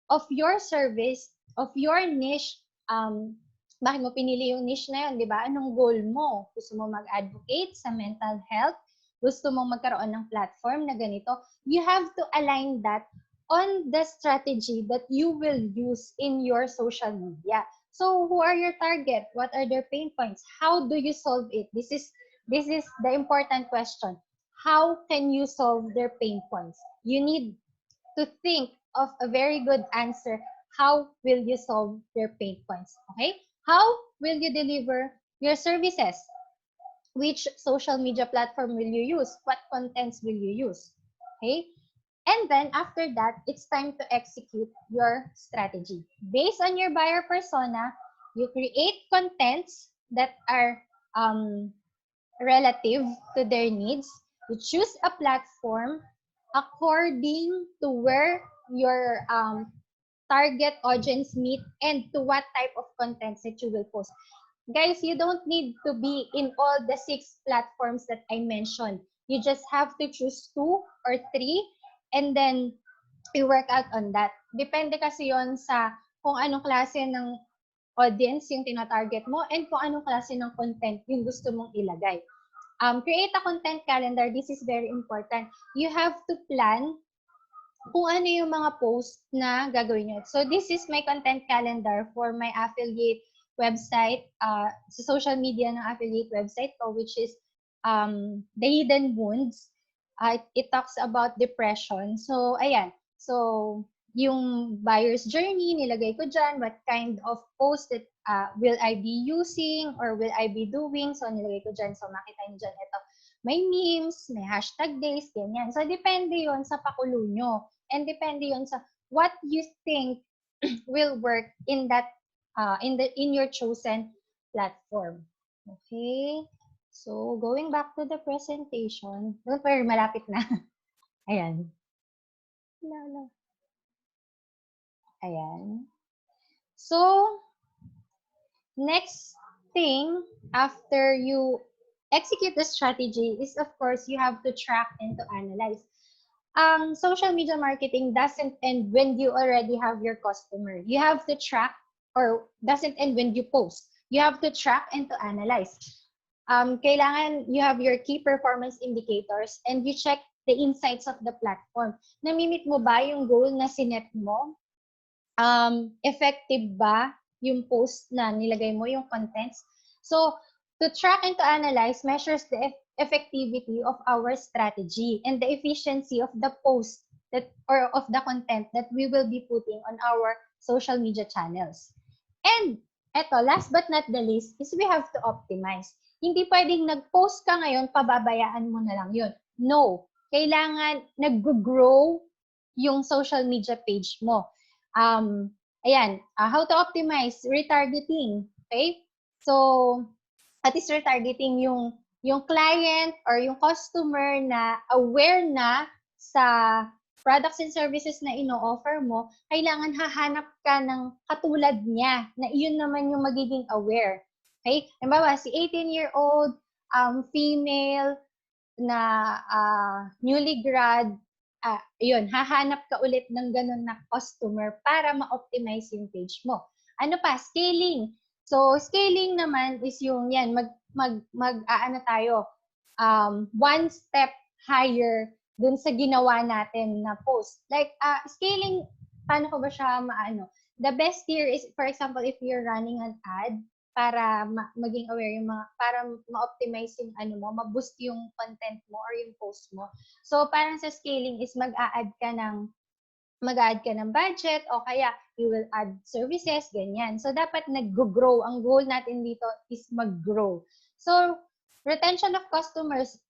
of your service, of your niche. Bakit mo pinili yung niche na yun, di ba? Anong goal mo? Gusto mo mag-advocate sa mental health? Gusto mo magkaroon ng platform na ganito? You have to align that on the strategy that you will use in your social media. So, who are your target? What are their pain points? How do you solve it? This is the important question. How can you solve their pain points? You need to think of a very good answer. How will you solve their pain points? Okay? How will you deliver your services? Which social media platform will you use? What contents will you use? Okay? And then after that, it's time to execute your strategy. Based on your buyer persona, you create contents that are relative to their needs. You choose a platform according to where your target audience meet and to what type of contents that you will post. Guys, you don't need to be in all the 6 platforms that I mentioned. You just have to choose 2 or 3 and then you work out on that. Depende kasi yon sa kung anong klase ng audience yung tinatarget mo and kung anong klase ng content yung gusto mong ilagay. Create a content calendar. This is very important. You have to plan kung ano yung mga post na gagawin nyo. So this is my content calendar for my affiliate website, sa social media ng affiliate website ko, which is The Hidden Wounds. It talks about depression. So, ayan. So, yung buyer's journey, nilagay ko dyan, what kind of post that will I be using or will I be doing. So, nilagay ko dyan. So, makita nyo dyan, ito. May memes, may hashtag days, ganyan. So, depende yon sa pakulo nyo. And depende yon sa what you think will work in that, in your chosen platform. Okay? So, going back to the presentation. Don't worry, malapit na. Ayan. Lalo. Ayan. So, next thing after you execute the strategy is, of course, you have to track and to analyze. Social media marketing doesn't end when you already have your customer. You have to track, or doesn't end when you post. You have to track and to analyze. Kailangan you have your key performance indicators and you check the insights of the platform. Namimit mo ba yung goal na sinet mo? Effective ba yung post na nilagay mo, yung contents? So, to track and to analyze measures the effectivity of our strategy and the efficiency of the post that or of the content that we will be putting on our social media channels. And eto, last but not the least, is we have to optimize. Hindi pwedeng nag-post ka ngayon, pababayaan mo na lang yun. No. Kailangan nag-grow yung social media page mo. Ayan, how to optimize retargeting. Okay? So, at least retargeting yung client or yung customer na aware na sa products and services na ino-offer mo, kailangan hahanap ka ng katulad niya na iyon naman yung magiging aware. Okay? Halimbawa, si 18-year-old female na newly grad, yun, hahanap ka ulit ng ganun na customer para ma-optimize yung page mo. Ano pa? Scaling. So, scaling naman is yung yan, ano tayo, one step higher dun sa ginawa natin na post. Like, scaling, paano ko ba siya maano? The best here is, for example, if you're running an ad, para maging aware yung mga, para ma-optimize yung ano mo, ma-boost yung content mo or yung post mo. So, parang sa scaling is mag-a-add ka ng budget o kaya you will add services, ganyan. So, dapat nag-grow. Ang goal natin dito is mag-grow. So, retention of customers,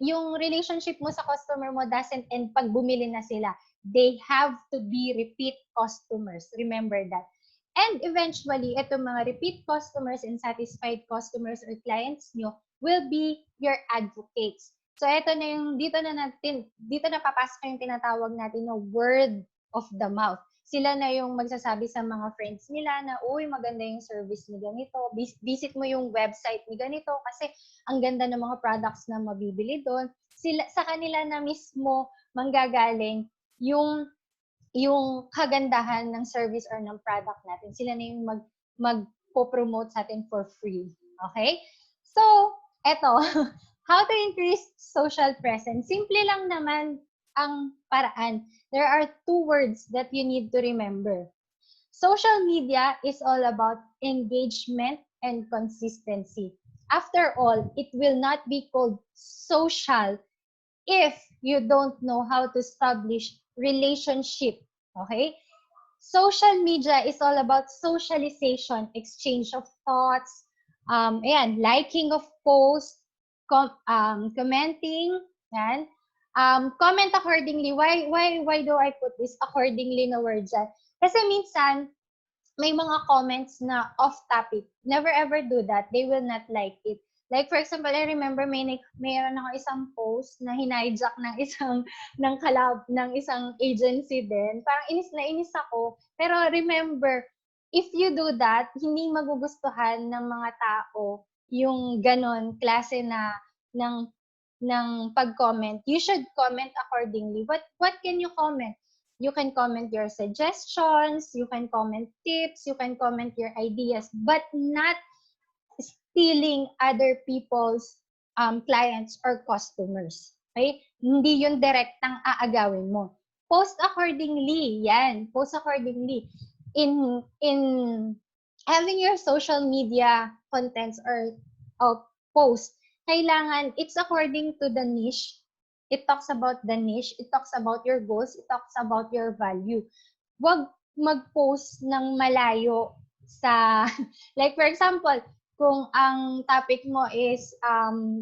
yung relationship mo sa customer mo doesn't end pag bumili na sila. They have to be repeat customers. Remember that. And eventually, itong mga repeat customers and satisfied customers or clients nyo will be your advocates. So ito na yung, dito na papasok yung tinatawag natin na word of the mouth. Sila na yung magsasabi sa mga friends nila na, uy, maganda yung service ni ganito. Visit mo yung website ni ganito kasi ang ganda ng mga products na mabibili doon. Sa kanila na mismo manggagaling yung kagandahan ng service or ng product natin. Sila na yung magpo-promote sa atin for free. Okay? So, eto, how to increase social presence. Simple lang naman ang paraan. There are 2 words that you need to remember. Social media is all about engagement and consistency. After all, it will not be called social if you don't know how to establish relationship. Okay? Social media is all about socialization, exchange of thoughts, liking of posts, commenting, yan. Comment accordingly. Why do I put this accordingly na word dyan? Kasi minsan, may mga comments na off topic. Never ever do that. They will not like it. Like for example, I remember mayroon ako isang post na hinijack ng isang agency din. Parang inis na inis ako. Pero remember, if you do that, hindi magugustuhan ng mga tao yung ganon klase na ng pag-comment. You should comment accordingly. What can you comment? You can comment your suggestions, you can comment tips, you can comment your ideas, but not stealing other people's clients or customers. Okay? Hindi yun direktang aagawin mo. Post accordingly. Yan. Post accordingly. In having your social media contents or post, kailangan it's according to the niche. It talks about the niche. It talks about your goals. It talks about your value. Huwag mag-post ng malayo sa, like for example, kung ang topic mo is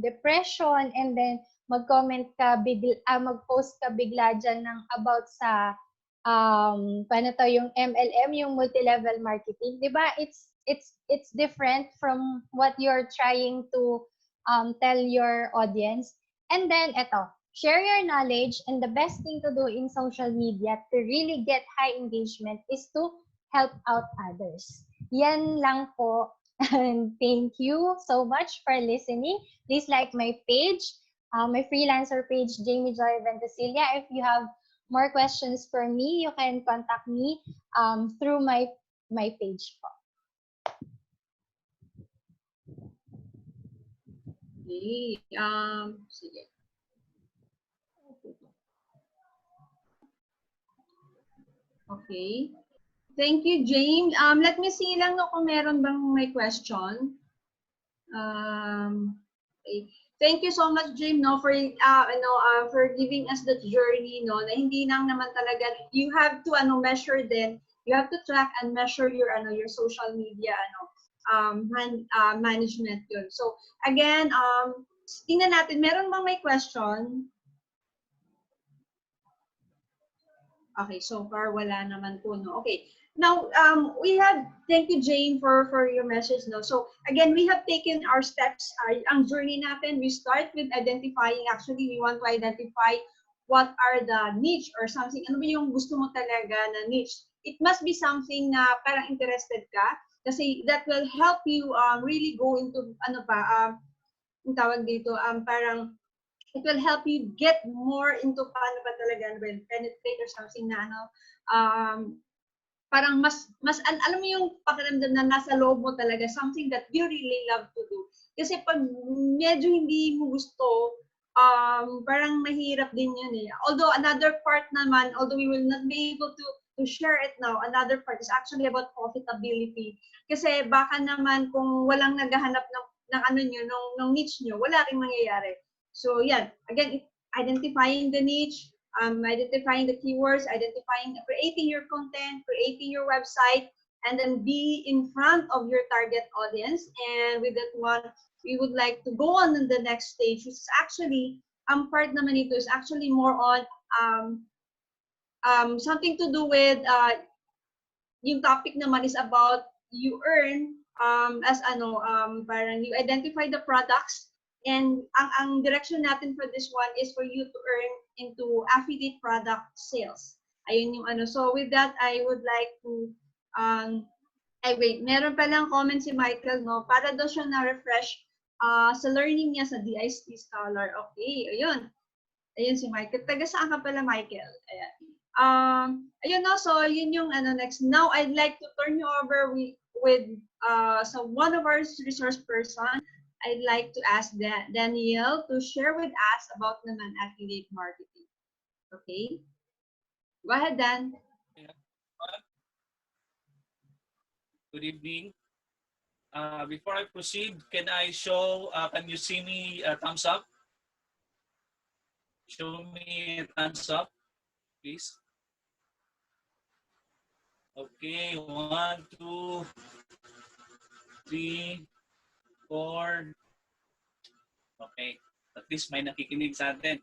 depression and then mag-comment ka mag-post ka bigla dyan ng about sa paano to yung MLM, yung multi-level marketing, 'di ba? It's different from what you're trying to tell your audience. And then eto, share your knowledge, and the best thing to do in social media to really get high engagement is to help out others. Yan lang po. And thank you so much for listening. Please like my page, my freelancer page, Jamie Joy Ventasilia. If you have more questions for me, you can contact me through my page po. Okay. Sige. Okay. Thank you, James. Let me see lang no, kung meron bang may question. Okay. Thank you so much, James, no, for giving us that journey, no, na hindi lang naman talaga you have to measure din. You have to track and measure your social media management yun. So again, tingnan natin, meron bang may question? Okay, so far wala naman po, no. Okay. Now, thank you, Jane, for your message, no. So again, we have taken our steps, ang journey natin. We start with identifying, actually we want to identify what are the niche or something, ano ba yung gusto mo talaga na niche. It must be something na parang interested ka, kasi that will help you really go into, yung tawag dito, parang it will help you get more into paano ba talaga penetrate or something na parang mas alam mo yung pakiramdam na nasa loob mo talaga, something that you really love to do. Kasi pag medyo hindi mo gusto, parang mahirap din yun eh. Although another part naman, although we will not be able to share it now, another part is actually about profitability. Kasi baka naman kung walang naghahanap ng niche nyo, wala ring mangyayari. So yeah, again, identifying the niche, identifying the keywords, creating your content, creating your website, and then be in front of your target audience. And with that one, we would like to go on in the next stage, which is actually, part naman ito is actually more on something to do with yung topic naman is about you earn as parang you identify the products, and ang direction natin for this one is for you to earn into affiliate product sales. Ayun yung ano. So with that, I would like to ay wait, meron pa lang comment si Michael, no? Para daw siya na-refresh sa learning niya sa DIST Scholar. Okay, ayun. Ayun si Michael. Taga saan ka pala, Michael? Ayan. Ayun, no? So, yun yung next. Now, I'd like to turn you over with so one of our resource person. I'd like to ask Danielle to share with us about naman affiliate marketing. Okay? Go ahead, Dan. Good evening. Before I proceed, can you see me thumbs up? Show me a thumbs up, please. Okay, 1, 2, 3, 4. Okay, at least may nakikinig sa atin.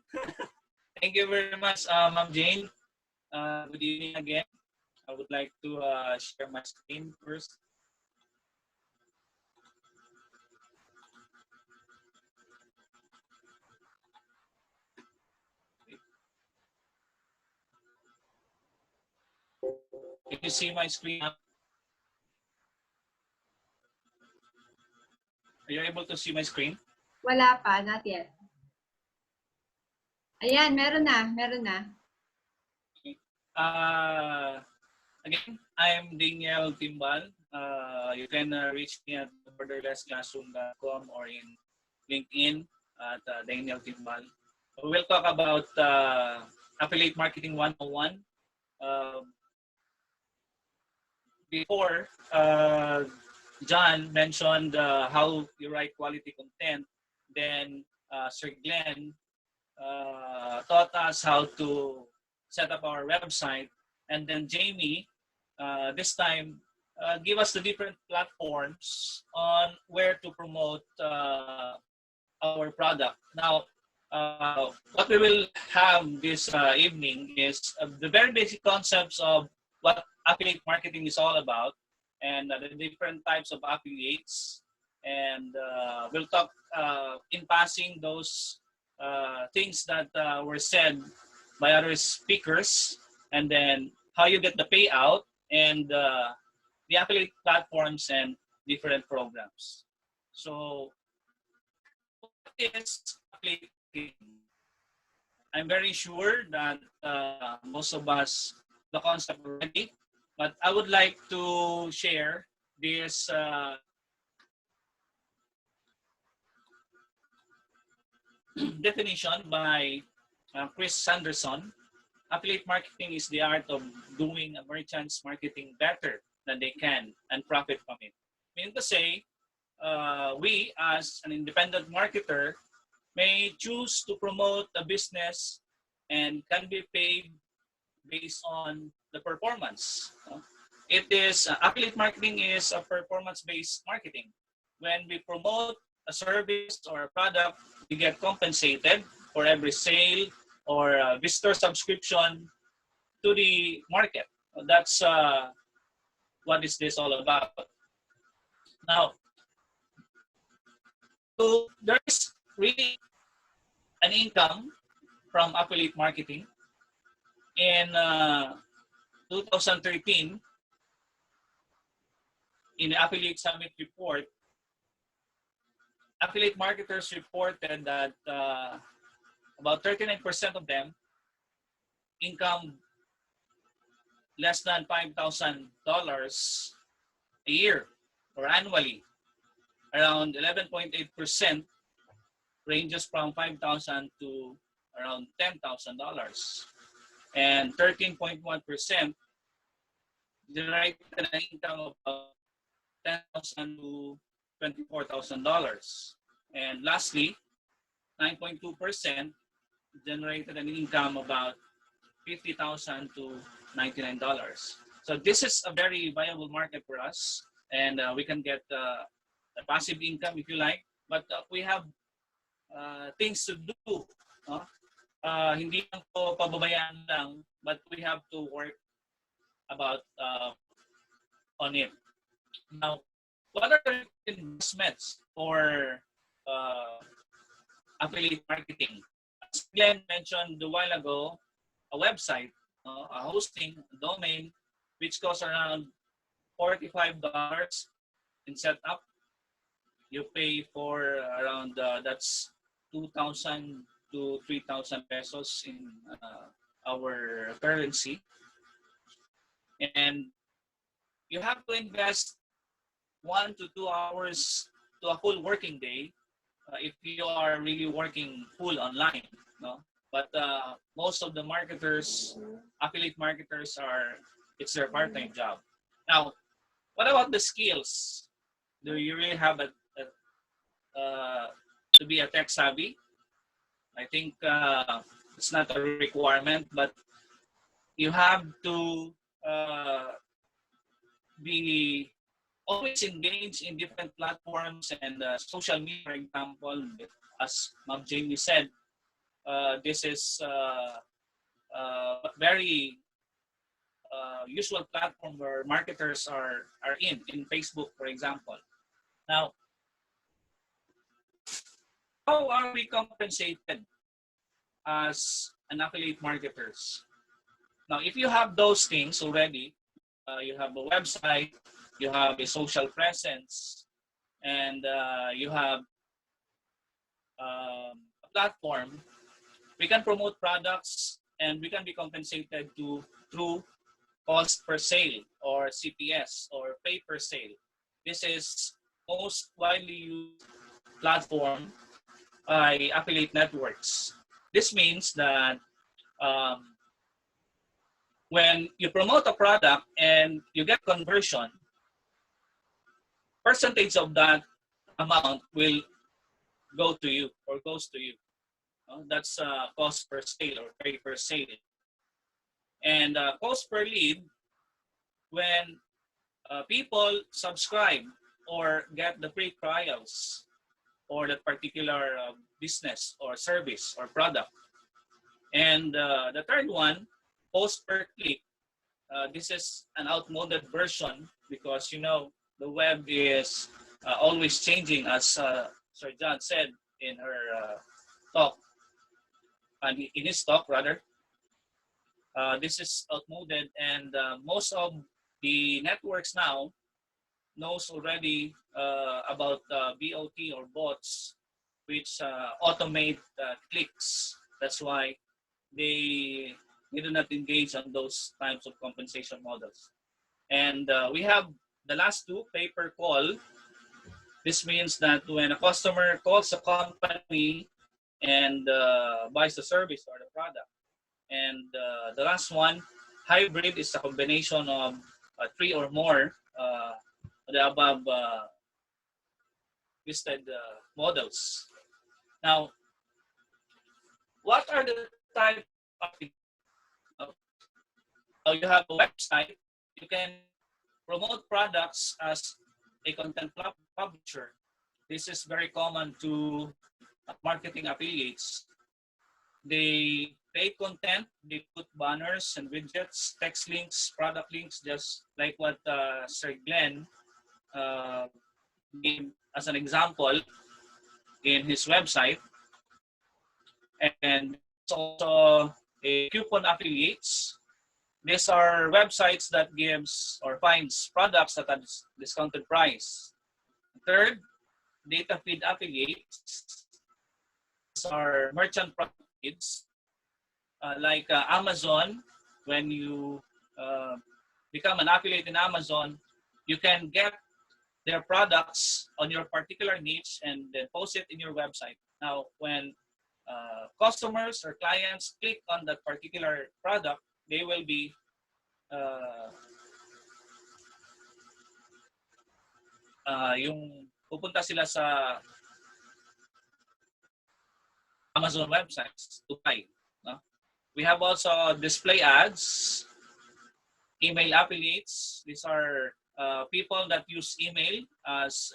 Thank you very much, Ma'am Jane. Good evening again. I would like to share my screen first. Can you see my screen? Are you able to see my screen? Wala pa, not yet. Ayan, meron na. Again, I'm Daniel Timbal. You can reach me at borderlessclassroom.com or in LinkedIn at Daniel Timbal. We will talk about affiliate marketing 101. Before, John mentioned how you write quality content. Then Sir Glenn taught us how to set up our website. And then Jamie, this time, give us the different platforms on where to promote our product. Now, what we will have this evening is the very basic concepts of what affiliate marketing is all about, and the different types of affiliates. And we'll talk in passing those things that were said by other speakers, and then how you get the payout, and the affiliate platforms and different programs. So, what is affiliate marketing? I'm very sure that most of us the concept already, but I would like to share this definition by Chris Sanderson. Affiliate marketing is the art of doing a merchant's marketing better than they can and profit from it. Meaning to say, we as an independent marketer may choose to promote a business and can be paid based on the performance. It is affiliate marketing is a performance-based marketing. When we promote a service or a product, we get compensated for every sale or visitor subscription to the market. That's what is this all about. Now, so there is really an income from affiliate marketing. In 2013, in the Affiliate Summit report, affiliate marketers reported that about 39% of them income less than $5,000 a year or annually. Around 11.8% ranges from $5,000 to around $10,000. And 13.1% generated an income of about $10,000 to $24,000. And lastly, 9.2% generated an income about $50,000 to $99. So this is a very viable market for us, and we can get a passive income if you like. But we have things to do. Hindi lang po pababayaan lang, but we have to work about on it. Now, what are the investments for affiliate marketing? As Glenn mentioned a while ago, a website, a hosting, a domain, which costs around $45 in setup. You pay for around that's 2,000 to 3,000 pesos in our currency, and you have to invest 1 to 2 hours to a full working day if you are really working full online. No, but most of the marketers, affiliate marketers, it's their part-time job. Now, what about the skills? Do you really have to be a tech savvy? I think it's not a requirement, but you have to be always engaged in different platforms and social media, for example. As Ma'am Jamie said, this is very usual platform where marketers are in Facebook, for example. Now, how are we compensated as an affiliate marketers? Now, if you have those things already, you have a website, you have a social presence, and you have a platform, we can promote products and we can be compensated through cost per sale or CPS or pay per sale. This is most widely used platform by affiliate networks. This means that when you promote a product and you get conversion, percentage of that amount will go to you or goes to you. That's cost per sale or pay per sale. And cost per lead, when people subscribe or get the free trials or that particular business or service or product. And the third one, post per click. This is an outmoded version because, you know, the web is always changing, as Sir John said in her talk, and in his talk rather. This is outmoded, and most of the networks now knows already about BOT or bots, which automate clicks. That's why they do not engage on those types of compensation models. And we have the last two, pay per call. This means that when a customer calls a company and buys the service or the product. And the last one, hybrid, is a combination of 3 or more the above listed models. Now, what are the type of you have a website, you can promote products as a content publisher. This is very common to marketing affiliates. They pay content, they put banners and widgets, text links, product links, just like what Sir Glenn gave as an example in his website. And it's also a coupon affiliates. These are websites that gives or finds products at a discounted price. Third, data feed affiliates. These are merchant product feeds, like Amazon. When you become an affiliate in Amazon, you can get their products on your particular niche and then post it in your website. Now, when customers or clients click on that particular product, they will be yung pupunta sila sa Amazon websites to buy. No? We have also display ads, email affiliates. These are people that use email as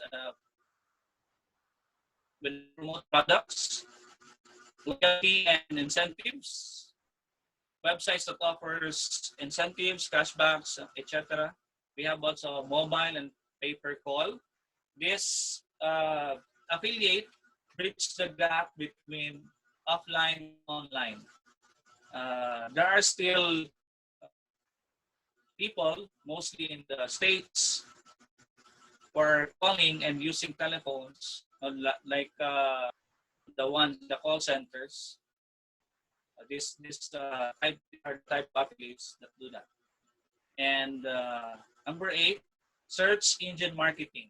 when they promote products, loyalty and incentives, websites that offers incentives, cashbacks, etc. We have also mobile and pay-per-call. This affiliate bridge the gap between offline and online. There are still people, mostly in the States, who are calling and using telephones, like the ones in the call centers. Type of affiliates that do that. And number 8, search engine marketing.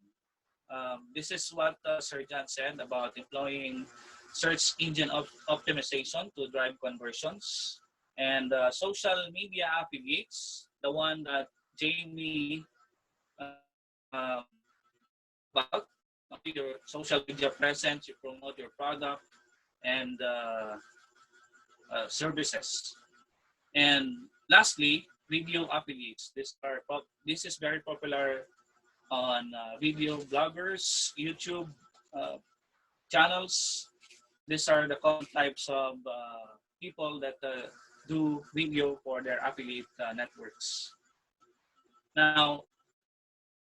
This is what Sir John said about employing search engine optimization to drive conversions. And social media affiliates, the one that Jamie talked about, your social media presence, you promote your product and services. And lastly, video affiliates. This is very popular on video bloggers, YouTube channels. These are the common types of people that do video for their affiliate networks. Now,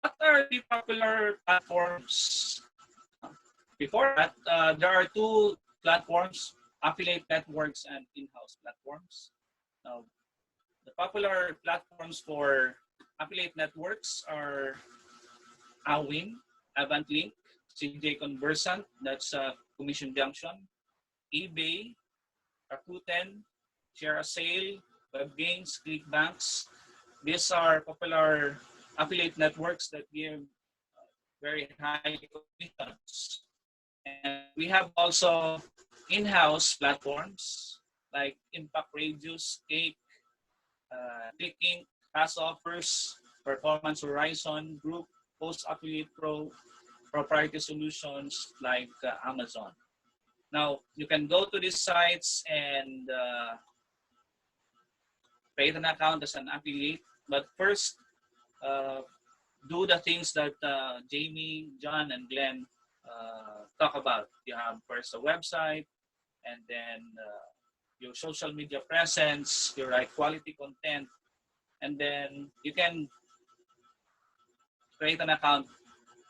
what are the popular platforms? Before that, there are 2 platforms, affiliate networks and in-house platforms. Now, the popular platforms for affiliate networks are Awin, AvantLink, CJ Conversant, that's Commission Junction, eBay, Rakuten, Share a Sale, WebGains, ClickBanks. These are popular affiliate networks that give very high commissions. And we have also in-house platforms like Impact Radius, Cake, Clicking, Fast Offers, Performance Horizon Group, Post Affiliate Pro, proprietary solutions like Amazon. Now, you can go to these sites and create an account as an affiliate, but first, do the things that Jamie, John, and Glenn talk about. You have first a website, and then your social media presence, you write quality content, and then you can create an account,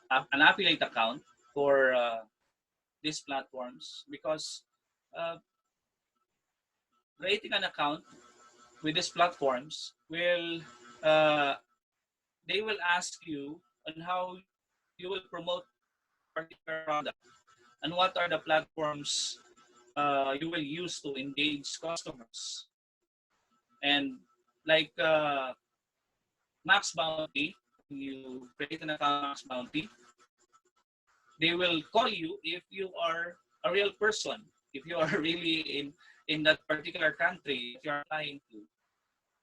an affiliate account for these platforms, because creating an account with these platforms will they will ask you on how you will promote particular product and what are the platforms you will use to engage customers. And like Max Bounty, when you create an account Max Bounty, they will call you if you are a real person, if you are really in that particular country that you're applying to,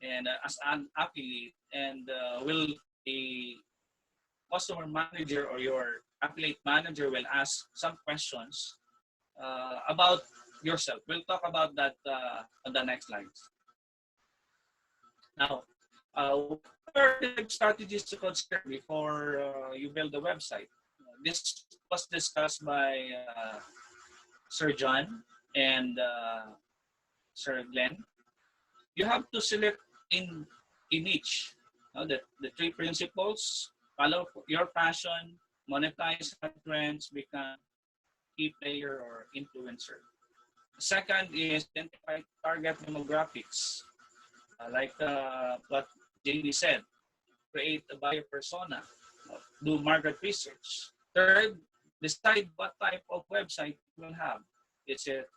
and as an affiliate, and will a customer manager or your affiliate manager will ask some questions about yourself. We'll talk about that on the next slides. Now, what are the strategies to consider before you build a website? This was discussed by Sir John and Sir Glenn. You have to select in each the 3 principles: follow your passion, monetize trends, become key player or influencer. Second is identify target demographics, like what JD said, create a buyer persona, do market research. Third, decide what type of website you will have. Is it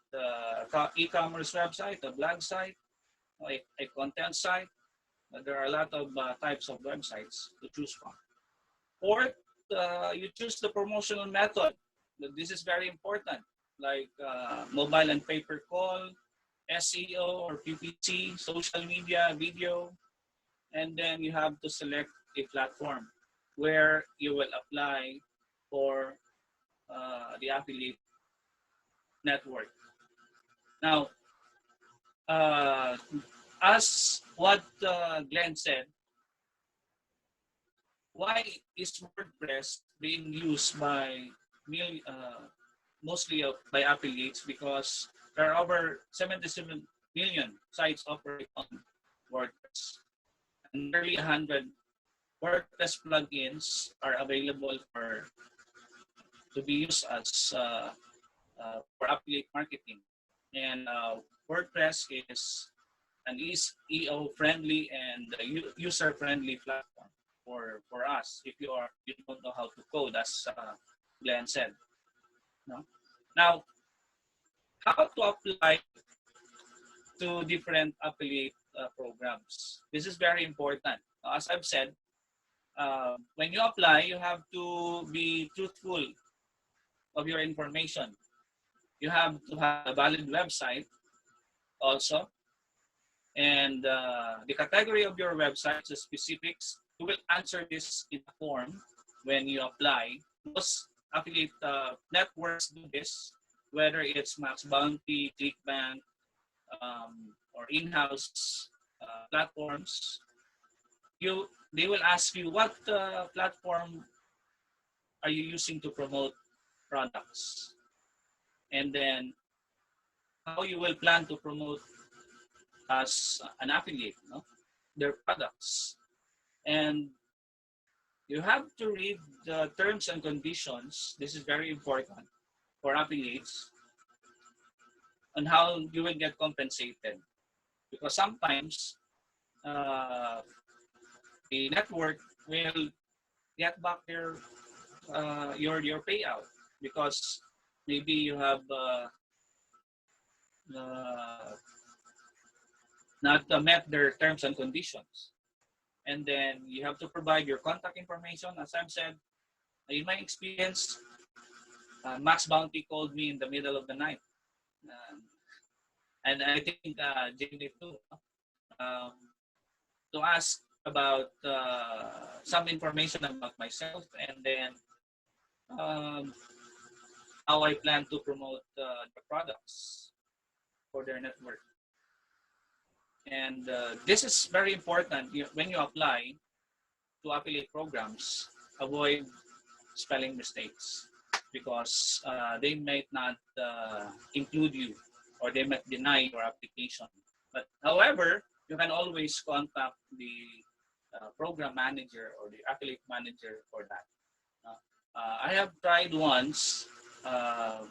e-commerce website, a blog site, a content site? There are a lot of types of websites to choose from. Fourth, you choose the promotional method. This is very important, like mobile and pay-per-call, SEO or PPC, social media, video, and then you have to select a platform where you will apply for the affiliate network. Now, as what Glenn said, why is WordPress being used by mostly by affiliates? Because there are over 77 million sites operate on WordPress, and nearly 100 WordPress plugins are available to be used as for affiliate marketing. And WordPress is an EO-friendly and user-friendly platform for us if you don't know how to code, as Glenn said. No? Now, how to apply to different affiliate programs. This is very important. As I've said, when you apply, you have to be truthful of your information. You have to have a valid website also. And the category of your website, the specifics, you will answer this in a form when you apply. Most affiliate networks do this, whether it's Max Bounty, ClickBank, or in-house platforms. They will ask you what platform are you using to promote products, and then how you will plan to promote as an affiliate, no? Their products. And you have to read the terms and conditions. This is very important for affiliates, on how you will get compensated, because sometimes the network will get back your payout, because maybe you have not met their terms and conditions, and then you have to provide your contact information. As I've said, in my experience, Max Bounty called me in the middle of the night, and I think Jamie too, to ask about some information about myself, and then how I plan to promote the products for their network. And this is very important when you apply to affiliate programs. Avoid spelling mistakes, because they might not include you, or they might deny your application. But however, you can always contact the program manager or the affiliate manager for that. I have tried once. I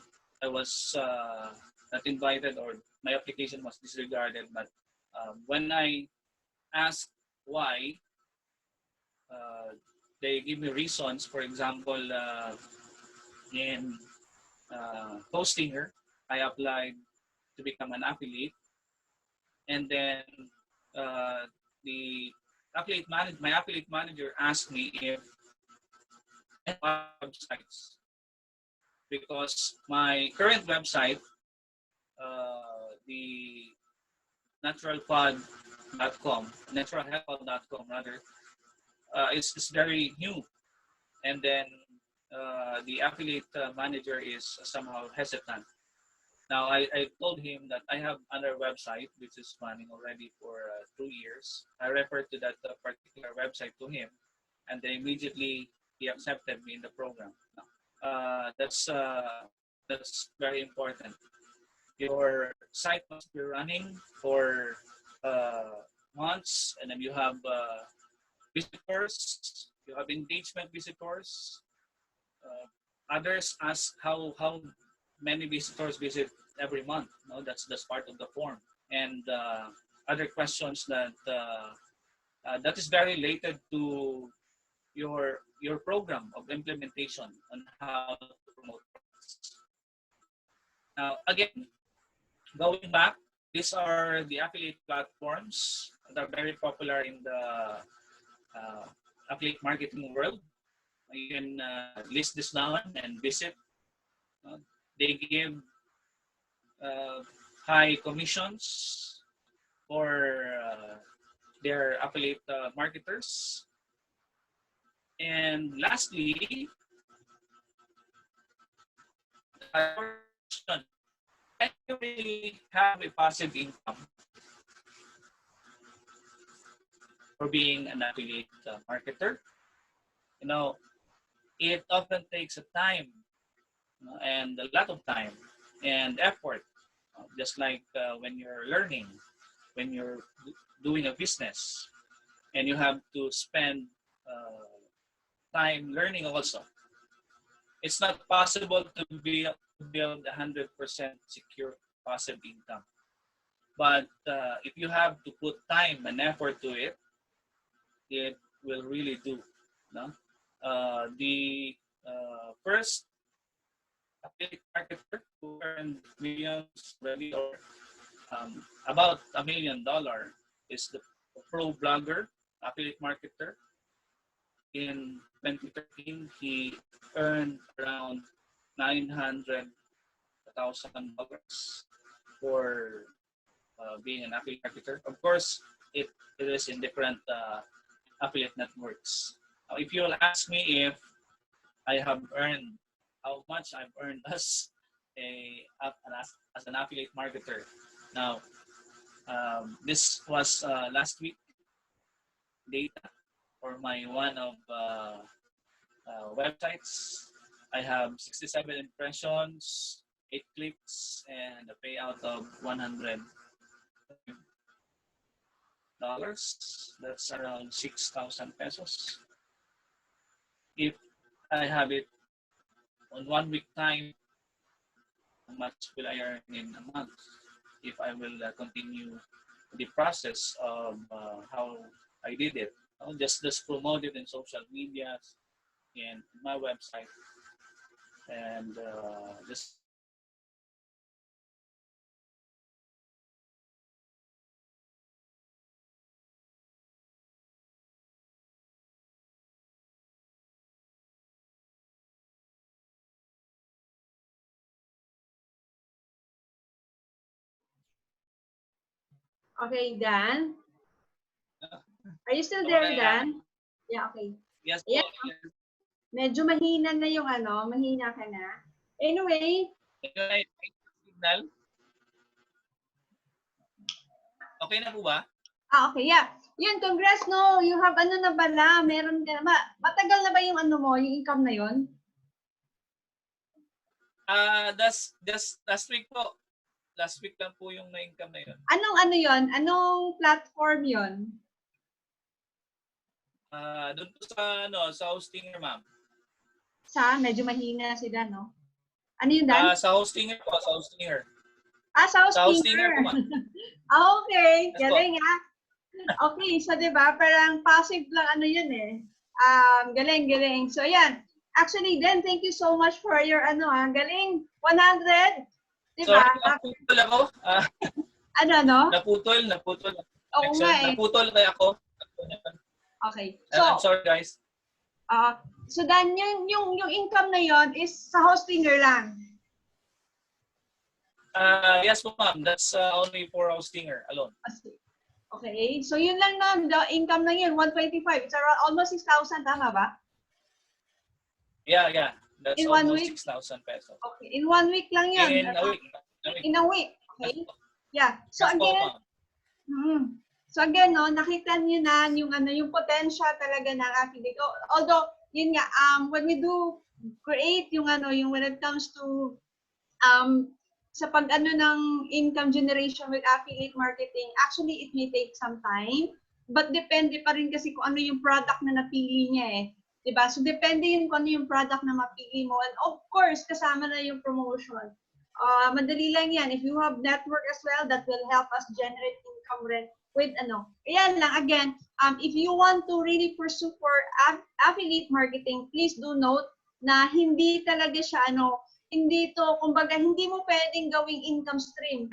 was not invited, or my application was disregarded. But when I asked why, they give me reasons. For example, in Postinger, I applied to become an affiliate, and then my affiliate manager asked me if I have websites, because my current website, the naturalhealthpod.com rather, is very new, and then the affiliate manager is somehow hesitant. Now, I told him that I have another website which is running already for 2 years. I referred to that particular website to him, and then immediately he accepted me in the program. That's very important. Your site must be running for months, and then you have visitors, you have engagement visitors. Others ask how many visitors visit every month. No, that's part of the form. And other questions that that is very related to your program of implementation on how to promote products. Now, again, going back, these are the affiliate platforms that are very popular in the affiliate marketing world. You can list this down and visit. They give high commissions for their affiliate marketers. And lastly, can you really have a passive income for being an affiliate marketer? You know, it often takes a time and a lot of time and effort, just like when you're learning, when you're doing a business, and you have to spend time learning also. It's not possible to build 100% secure passive income. But if you have to put time and effort to it, it will really do. No? The first affiliate marketer who earned millions already, or about $1 million, is the pro blogger affiliate marketer. In 2013, he earned around $900,000 for being an affiliate marketer. Of course, it is in different affiliate networks. If you'll ask me if I have earned, how much I've earned as an affiliate marketer. Now, this was last week data for my one of websites. I have 67 impressions, 8 clicks, and a payout of $100. That's around 6,000 pesos. If I have it on 1 week time, how much will I earn in a month if I will continue the process of how I did it? Just promote it in social media and my website, and just Okay, Dan. Are you still there, okay. Dan? Yeah, okay. Yes po. Ayan. Medyo mahina na yung mahina ka na. Anyway. Signal? Okay na po ba? Okay, yeah. Yun, congrats, no. You have na pala, meron ka na. Matagal na ba yung mo, yung income na yun? Just last week po. Last week lang po yung na-income na yun. Anong yun? Anong platform yun? Doon po sa Hostinger, ma'am. Medyo mahina sila, no? Ano yun, Dan? Sa Hostinger po, sa Hostinger. Sa Hostinger po, ma'am. Okay, Yes, galing Okay, so diba, parang passive lang yun eh. Galing. So ayan, actually then, thank you so much for your galing, 100. Diba? Sorry, naputol ako. Naputol. Oo nga eh. Naputol kaya ako. Okay. So, I'm sorry guys. So then, yung income na yon is sa Hostinger lang? Yes po ma'am, that's only for Hostinger alone. Okay, so yun lang na, the income na yun, 125. It's around almost 6,000, tama ba? Yeah. That's In almost 6,000 pesos. Okay, in 1 week lang yun. In a week. In a week, okay? Yeah. So yes, again, no, nakita niyo na yung potential talaga ng affiliate. Although, yun nga, when we do create yung when it comes to sa ng income generation with affiliate marketing, actually it may take some time, but depende pa rin kasi kung ano yung product na napili niya eh. Diba? So depende yun kung ano yung product na mapili mo, and of course kasama na yung promotion. Madali lang yan. If you have network as well, that will help us generate income rin with Ayan lang, again, if you want to really pursue for affiliate marketing, please do note na hindi talaga siya hindi to, kumbaga, hindi mo pwedeng gawing income stream.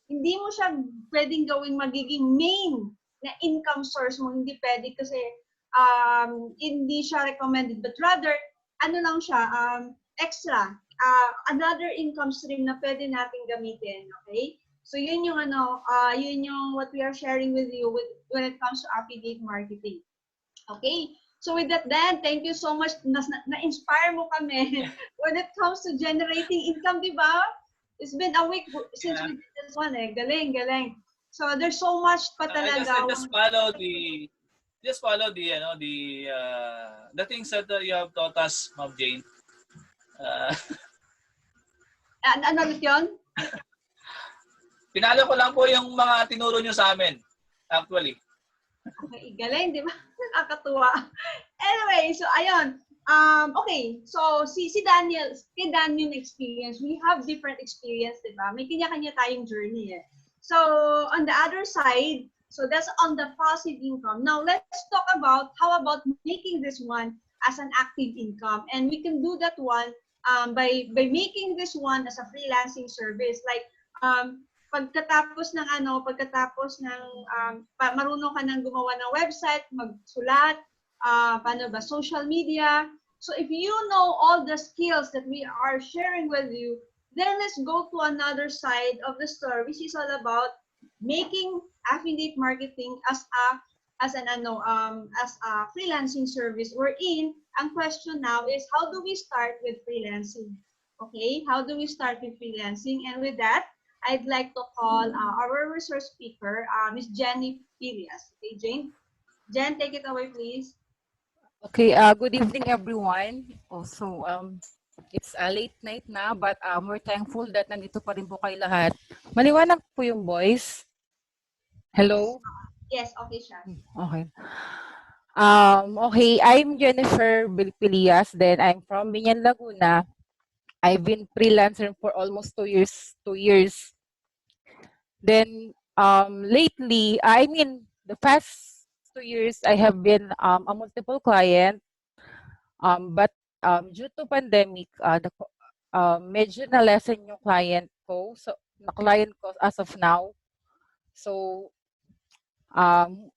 Hindi mo siya pwedeng gawing magiging main na income source mo. Hindi pwede kasi hindi siya recommended. But rather, lang siya, extra, another income stream na pwede natin gamitin. Okay? So yun yung yun yung what we are sharing with you when it comes to affiliate marketing. Okay? So with that, Dan, thank you so much. Na-inspire mo kami when it comes to generating income, di ba? It's been a week since we did this one eh. Galing. So there's so much pa talaga. I just follow the things that you have taught us, Ma'am Jane. Ano ulit yun? Pinalo ko lang po yung mga tinuro nyo sa amin, actually. Okay, galing, di ba? Nakakatuwa. Anyway, so ayun. Okay, so si Daniel, kay Daniel experience, we have different experience, di ba? May kanya-kanya tayong journey eh. So, on the other side, so that's on the passive income. Now, let's talk about how about making this one as an active income. And we can do that one by making this one as a freelancing service. Like, pagkatapos ng marunong ka nang gumawa ng website, magsulat, paano ba, social media. So if you know all the skills that we are sharing with you, then let's go to another side of the story, which is all about making affiliate marketing as a freelancing service. We're in. Ang question now is, how do we start with freelancing? Okay, how do we start with freelancing? And with that, I'd like to call our resource speaker, Miss Jenny Pilias. Okay, Jane? Jen, take it away, please. Okay, good evening everyone. Also, it's a late night na, but we're thankful that nandito pa rin po kayo lahat. Maliwanag po yung voice. Hello? Yes, okay siya. Okay. Okay, I'm Jennifer Bilpilias, then I'm from Binyan, Laguna. I've been freelancer for almost 2 years. Then, lately, the past 2 years, I have been a multiple client. But due to pandemic, medyo na-lessen yung client ko. As of now. So, um,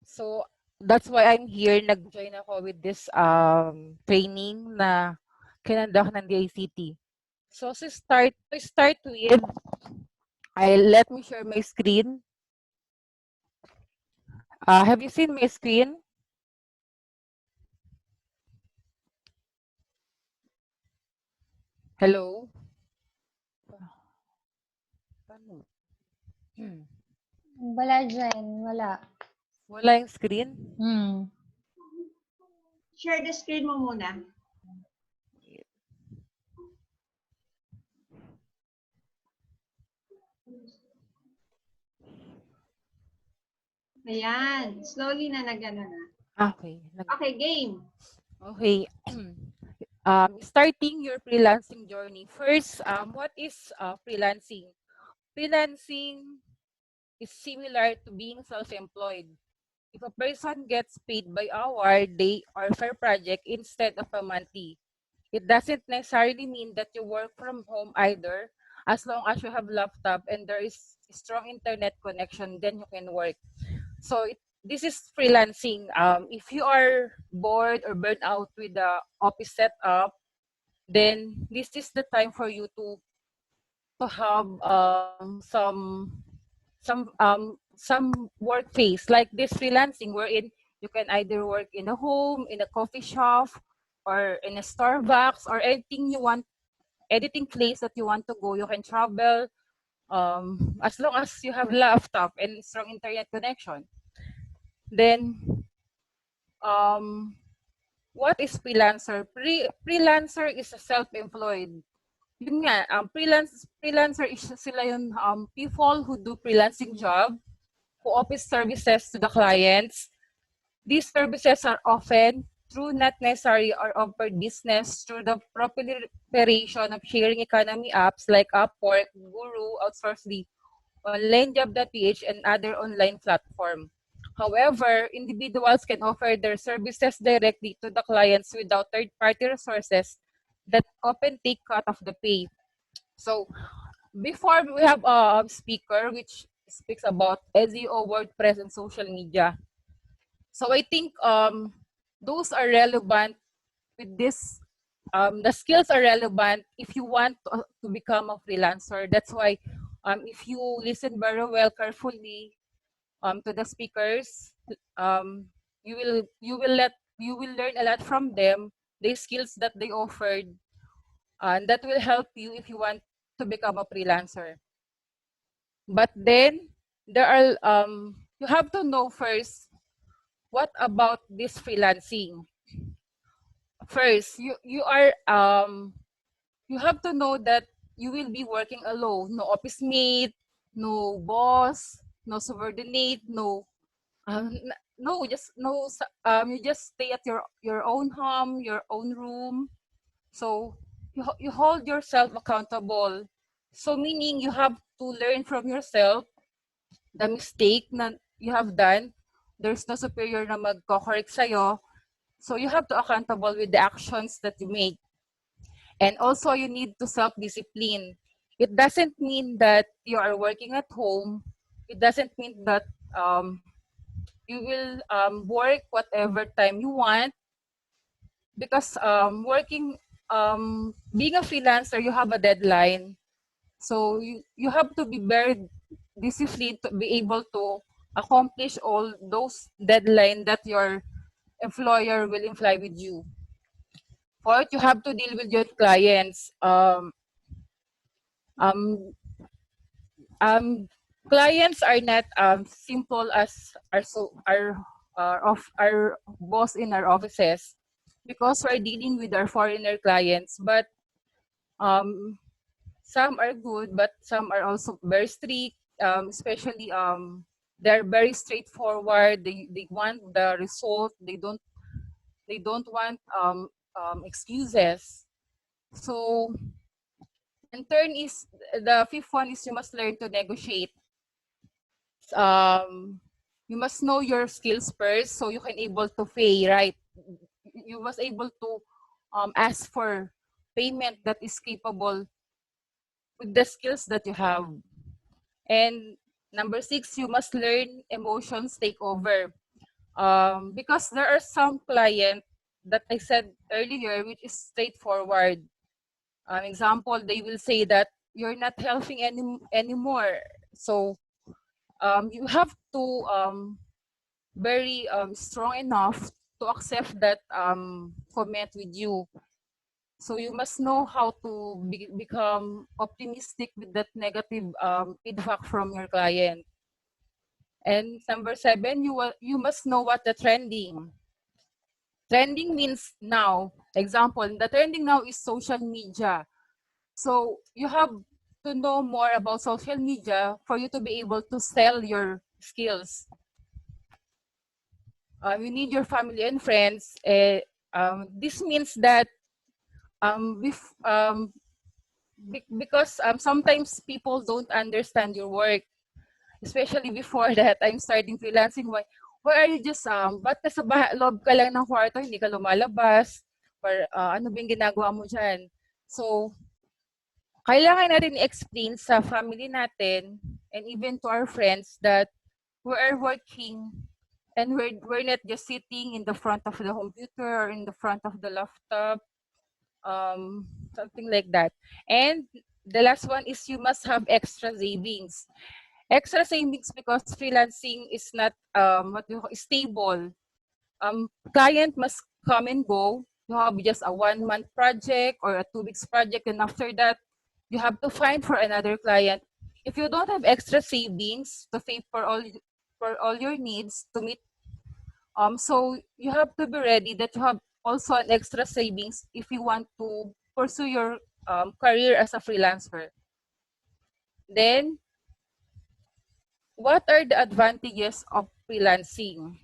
so that's why I'm here. Nag-join ako with this training na kinandak ng DICT. So, to start with, let me share my screen. Have you seen my screen? Hello? Paano? Wala dyan, wala. Wala yung screen? Share the screen mo muna. Ayan. Slowly na nagano na. Okay. Okay, game. Okay. Starting your freelancing journey. First, what is freelancing? Freelancing is similar to being self-employed. If a person gets paid by hour, day, or per project instead of a monthly, it doesn't necessarily mean that you work from home either. As long as you have laptop and there is strong internet connection, then you can work. So this is freelancing. If you are bored or burnt out with the office setup, then this is the time for you to have some work phase like this freelancing, wherein you can either work in a home, in a coffee shop, or in a Starbucks, or anything place that you want to go. You can travel as long as you have laptop and strong internet connection. Then what is freelancer? Freelancer is a self-employed. Yun nga, freelancer is sila yung people who do freelancing job, who offer services to the clients. These services are often through not necessary or offered business through the proliferation of sharing economy apps like Upwork, Guru, Outsourcely, OnlineJob.ph, and other online platform. However, individuals can offer their services directly to the clients without third-party resources that often take cut of the pay. So, before we have a speaker which speaks about SEO, WordPress, and social media. So I think those are relevant with this. The skills are relevant if you want to become a freelancer. That's why if you listen very well carefully to the speakers, you will learn a lot from them, the skills that they offered, and that will help you if you want to become a freelancer. But then there are you have to know first, what about this freelancing? First, you have to know that you will be working alone. No office mate, no boss, no subordinate, no No, just no. You just stay at your own home, your own room. So you hold yourself accountable. So meaning you have to learn from yourself the mistake na you have done. There's no superior na magko-correct sa'yo. So you have to accountable with the actions that you make. And also you need to self-discipline. It doesn't mean that you are working at home. It doesn't mean that you will work whatever time you want, because being a freelancer, you have a deadline. So you have to be very disciplined to be able to accomplish all those deadline that your employer will imply with you. Fourth, you have to deal with your clients. Um, um, Clients are not simple as our boss in our offices, because we're dealing with our foreigner clients. But um, some are good, but some are also very strict. Especially they're very straightforward. They want the result. They don't want excuses. So, in turn is the fifth one is you must learn to negotiate. Um, you must know your skills first, so you can able to pay, right? You must able to ask for payment that is capable with the skills that you have. And number six, you must learn emotions take over. Because there are some client that I said earlier, which is straightforward. Example, they will say that you're not helping anymore. So you have to very strong enough to accept that comment with you. So you must know how to become optimistic with that negative feedback from your client. And number seven, you must know what the trending. Trending means now. Example, the trending now is social media. So you have to know more about social media for you to be able to sell your skills. You need your family and friends. This means that because sometimes people don't understand your work, especially before that I'm starting freelancing. Why are you just ba't nasa loob ka lang ng kwarto, hindi ka lumalabas, or ano bang ginagawa mo dyan? So kailangan natin i-explain sa family natin and even to our friends that we are working, and we're not just sitting in the front of the computer or in the front of the laptop, something like that. And the last one is you must have extra savings. Extra savings because freelancing is not stable. Client must come and go. You have just a 1 month project or a 2 weeks project, and after that, you have to find for another client. If you don't have extra savings to pay for all your needs to meet, so you have to be ready that you have also an extra savings if you want to pursue your career as a freelancer. Then, what are the advantages of freelancing?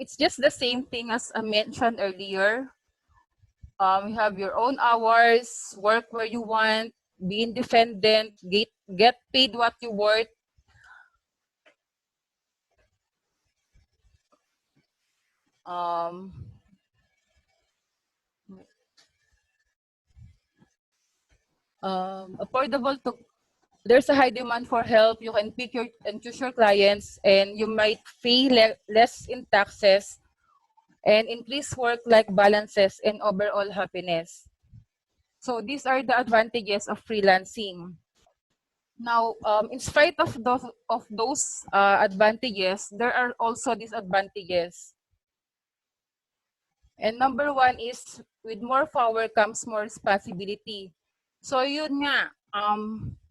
It's just the same thing as I mentioned earlier. You have your own hours, work where you want, be independent, get paid what you worth. Um, Affordable to. There's a high demand for help. You can pick your and choose your clients, and you might pay less in taxes and increase work-life balances and overall happiness. So these are the advantages of freelancing. Now, in spite of those advantages, there are also disadvantages. And number one is with more power comes more responsibility. So yun nga,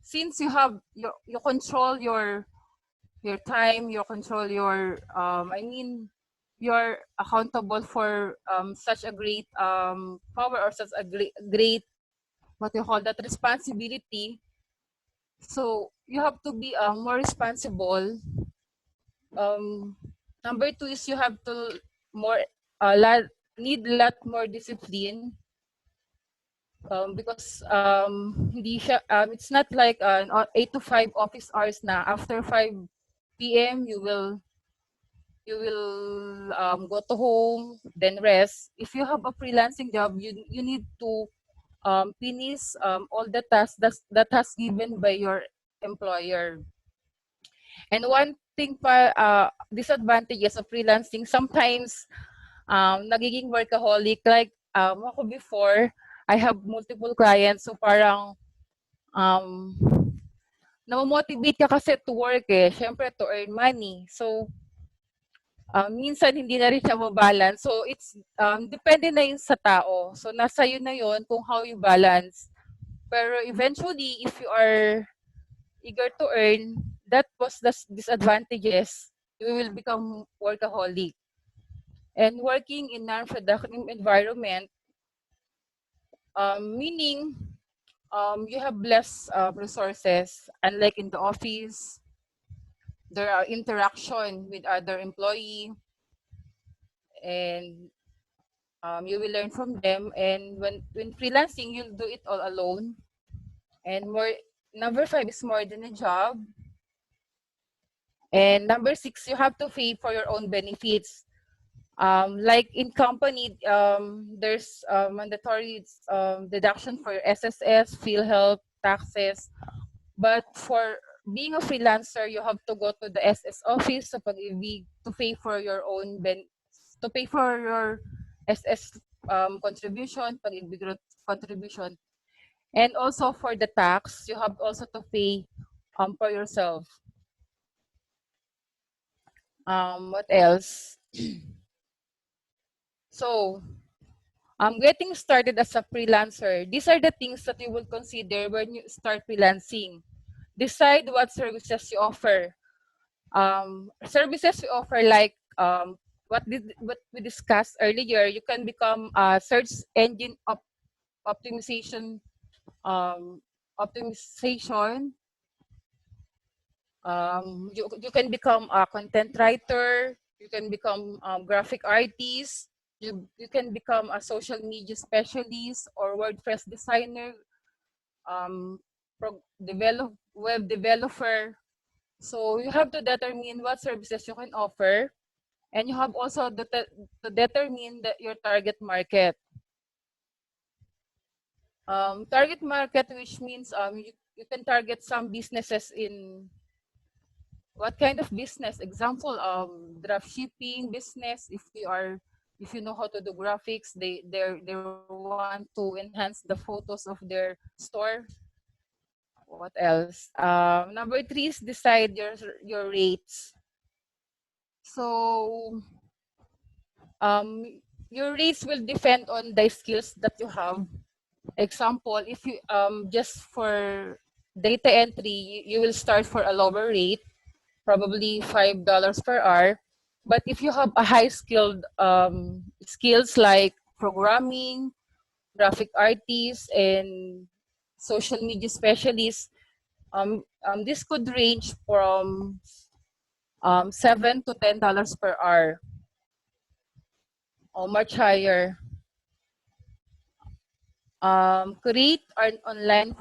since you control your time, you control your you're accountable for such a great power, or such a great what you call that responsibility. So you have to be more responsible Number two is you have to more lot need a lot more discipline, because hindi siya, it's not like 8 to 5 office hours na. After 5 p.m. you will go to home, then rest. If you have a freelancing job, you need to finish all the tasks that has given by your employer. And one thing pa, disadvantages of freelancing, sometimes nagiging workaholic. Like ako before, I have multiple clients, so parang um, namomotivate ka kasi to work eh, syempre to earn money. So, minsan hindi na rin siya mabalance. So, it's, depende na yun sa tao. So, nasa yun na yun kung how you balance. Pero eventually, if you are eager to earn, that was the disadvantages. You will become workaholic. And working in non-productive environment, meaning you have less resources. Unlike in the office, there are interaction with other employee, and you will learn from them. And when freelancing, you'll do it all alone. And more, number five is more than a job. And number six, you have to pay for your own benefits. Like in company, there's mandatory deduction for your SSS, PhilHealth, taxes. But for being a freelancer, you have to go to the SS office sa pag-ibig to pay for your own to pay for your SS contribution, pag-ibig contribution. And also for the tax, you have also to pay for yourself. What else? So, getting started as a freelancer, these are the things that you will consider when you start freelancing. Decide what services you offer. Services we offer, like what we discussed earlier, you can become a search engine optimization, um, optimization. You can become a content writer. You can become graphic artist. You can become a social media specialist or WordPress designer, web developer. So you have to determine what services you can offer, and you have also to determine your target market. Target market, which means you can target some businesses in what kind of business. Example, drop shipping business. If you know how to do graphics, they want to enhance the photos of their store. What else? Number three is decide your rates. So your rates will depend on the skills that you have. Example, if you just for data entry, you will start for a lower rate, probably $5 per hour. But if you have a high skilled skills like programming, graphic artists, and social media specialists, this could range from $7 to $10 per hour, or much higher. Create an online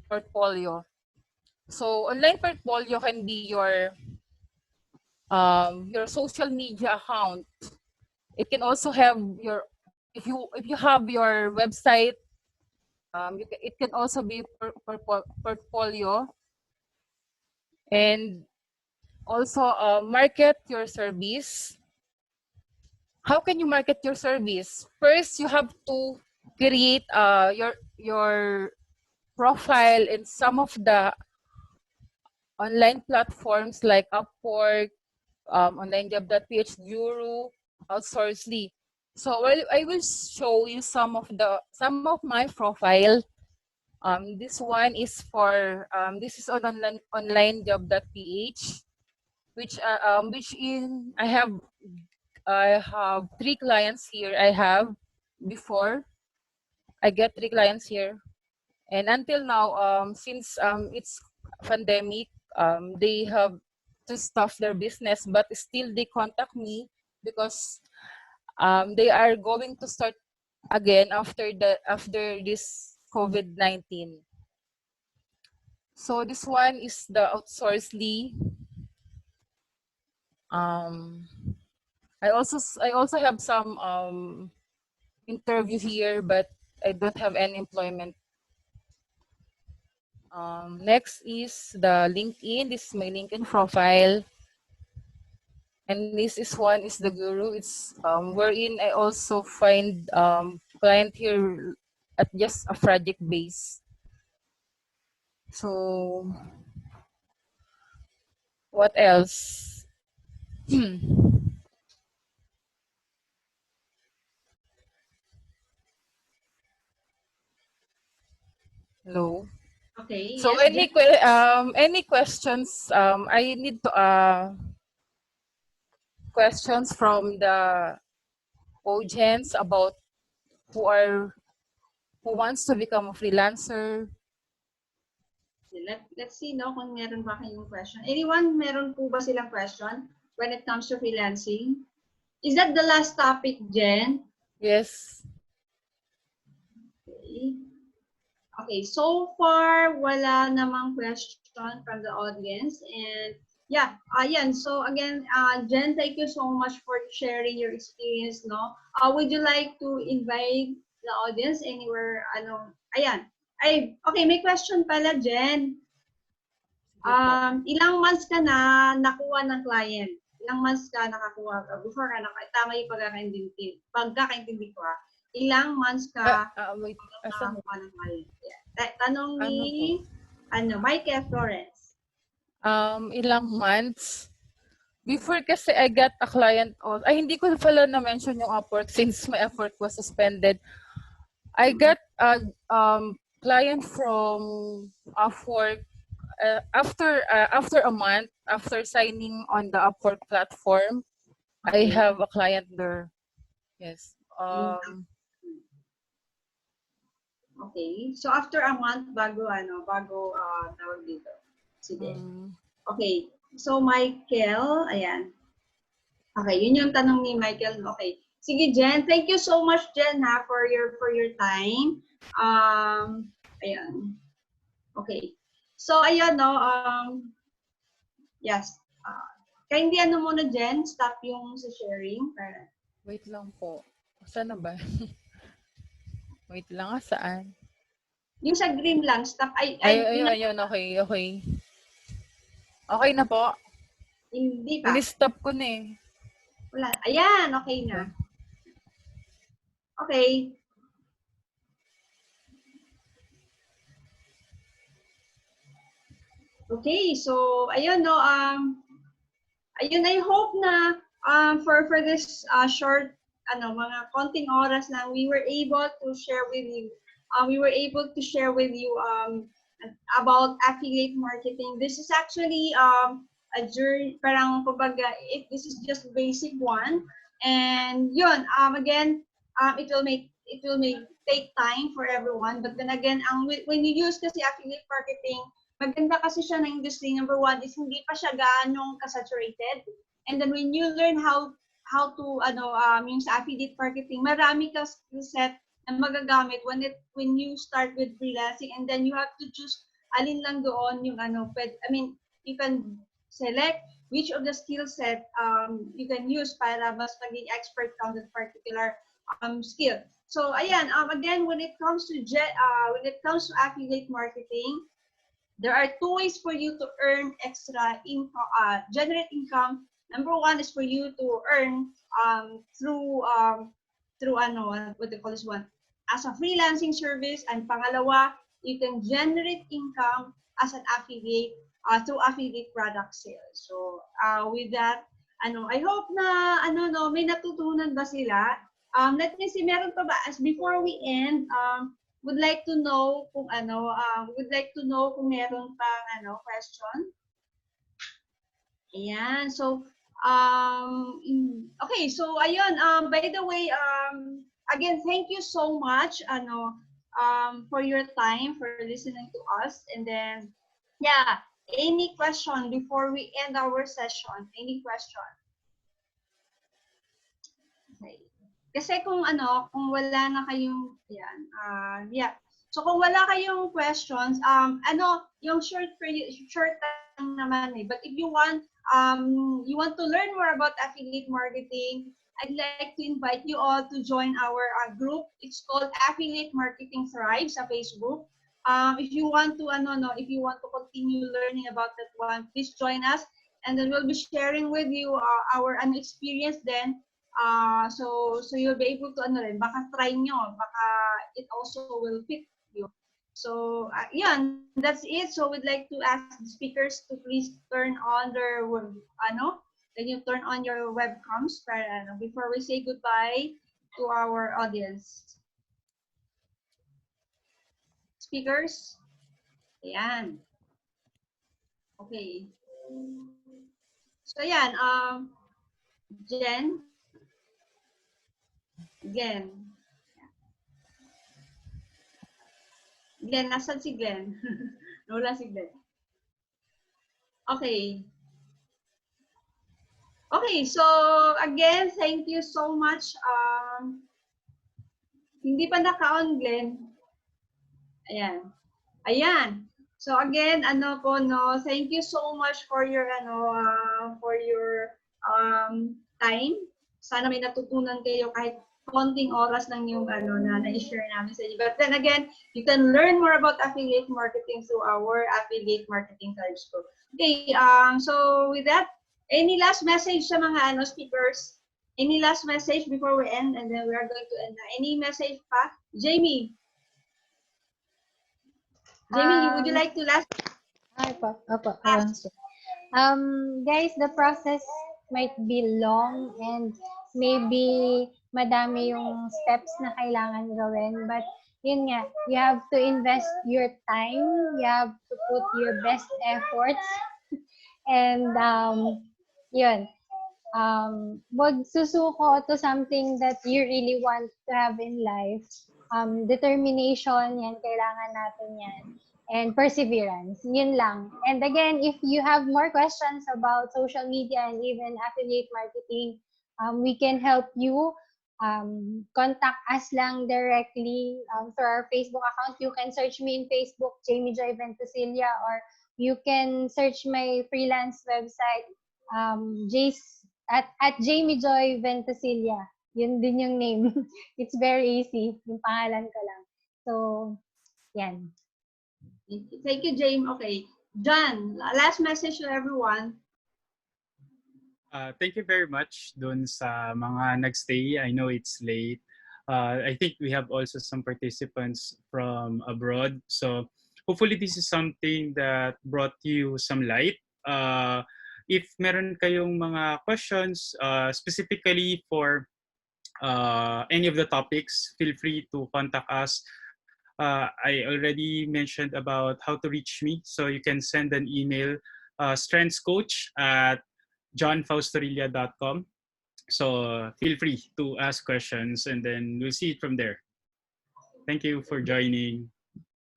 portfolio. So online portfolio can be your social media account. It can also have your, if you have your website, it can also be portfolio. And also market your service. How can you market your service? First, you have to create your profile in some of the online platforms like Upwork, onlinejob.ph, Guru, Outsourcely. So I will show you some of my profile. This one is for this is on onlinejob.ph, which in I have 3 clients here. I have before I get 3 clients here, and until now, since it's pandemic, they have to stop their business, but still they contact me because they are going to start again after this COVID-19. So this one is the outsourcely. Um, I also have some interview here, but I don't have any employment. Next is the LinkedIn. This is my LinkedIn profile. And this is one is the Guru. It's wherein I also find client here at just a project base. So what else? Hello. Okay, So yes, Jen. any questions? I need to questions from the audience about who are who wants to become a freelancer. Let's see, no, kung meron ba kayong question. Anyone, meron po ba silang question when it comes to freelancing? Is that the last topic, Jen? Yes. Okay. Okay, so far, wala namang question from the audience. And yeah, ayan. So again, Jen, thank you so much for sharing your experience, no? Would you like to invite the audience anywhere, ano, ayan. Ay, okay, may question pala, Jen. Sige po. Ilang months ka na nakuha ng client? Ilang months ka nakakuha before ka tama yung pagkakaintindi ko ilang months ka Wait. Asan? nakakuha ng client? Yeah. Tanong Ano po? ni Michael Florence. Ilang months? Before kasi I got a client ay hindi ko pala na-mention yung Upwork since my Upwork was suspended. I got a client from Upwork after a month after signing on the Upwork platform. Okay. I have a client there. Yes. Okay. So after a month bago tawag dito. Sige. Okay. So Michael, ayan. Okay, yun yung tanong ni Michael. Okay. Sige, Jen. Thank you so much, Jen, for your time. Ayan. Okay. So ayun, no, yes. Kaya hindi muna, Jen, stop yung sa sharing. Wait lang po. Saan na ba? Wait lang, saan? Yung sa green lang, stop. Ayun, okay. Okay na po. Hindi pa. Ini-stop ko na eh. Wala. Ayan, okay na. Okay. Okay, so ayun, no, ayun, I hope na for this short mga konting oras na we were able to share with you about affiliate marketing. This is actually a journey, parang kumbaga, this is just basic one, and yun, again, it will take time for everyone, but then again, when you use kasi affiliate marketing, maganda kasi siya na industry. Number one is hindi pa siya gaanong kasaturated. And then when you learn how to yung sa affiliate marketing, marami ka skill set na magagamit when you start with freelancing, and then you have to choose alin lang doon yung you can select which of the skill set you can use para mas maging expert ka on that particular skill. So ayan, again, when it comes to affiliate marketing, there are two ways for you to earn extra income, generate income. Number one is for you to earn through what they call this one, as a freelancing service, and pangalawa, you can generate income as an affiliate through affiliate product sales. So with that, I hope na may natutunan ba sila? Let me see, meron pa ba as before we end? Would like to know kung meron pang question. Ayan. So okay, so ayun, by the way, again, thank you so much for your time, for listening to us. And then yeah, Any question before we end our session? Any question? Okay. Kasi kung wala na kayong, yan, yeah. So kung wala kayong questions, yung short time naman eh. But if you want to learn more about affiliate marketing, I'd like to invite you all to join our group. It's called Affiliate Marketing Thrive sa Facebook. If you want to, if you want to continue learning about that one, please join us. And then we'll be sharing with you our experience then. So you'll be able to baka try nyo, baka it also will fit you. So yeah, that's it. So we'd like to ask the speakers to please turn on their then you turn on your webcams para before we say goodbye to our audience. Speakers? Ayan. Okay. So ayan, Jen. Glenn, nasan si Glenn? Wala si Glenn. Okay. Okay, so again, thank you so much. Hindi pa naka-on, Glenn. Ayan. Ayan. So again, thank you so much for your time. Sana may natutunan kayo kahit konting oras lang yung na i-share namin sa inyo. But then again, you can learn more about affiliate marketing through our affiliate marketing type school. Okay, so with that, any last message sa mga speakers? Any last message before we end, and then we are going to end. Any message pa? Jamie, would you like to last? Opo. Guys, the process might be long and maybe madami yung steps na kailangan gawin. But yun nga, you have to invest your time. You have to put your best efforts. And yun. Wag susuko to something that you really want to have in life. Determination, yan, kailangan natin yan. And perseverance, yun lang. And again, if you have more questions about social media and even affiliate marketing, we can help you. Contact us lang directly through our Facebook account. You can search me in Facebook, Jamie Joy Ventasilia, or you can search my freelance website, at Jamie Joy Ventasilia. Yun din yung name. It's very easy. Yung pangalan ko lang. So, yan. Thank you, James. Okay. John, last message to everyone. Thank you very much dun sa mga nagstay. I know it's late. I think we have also some participants from abroad. So hopefully this is something that brought you some light. If meron kayong mga questions specifically for any of the topics, feel free to contact us. I already mentioned about how to reach me. So you can send an email, strengthscoach@johnfaustorilla.com. So feel free to ask questions and then we'll see it from there. Thank you for joining.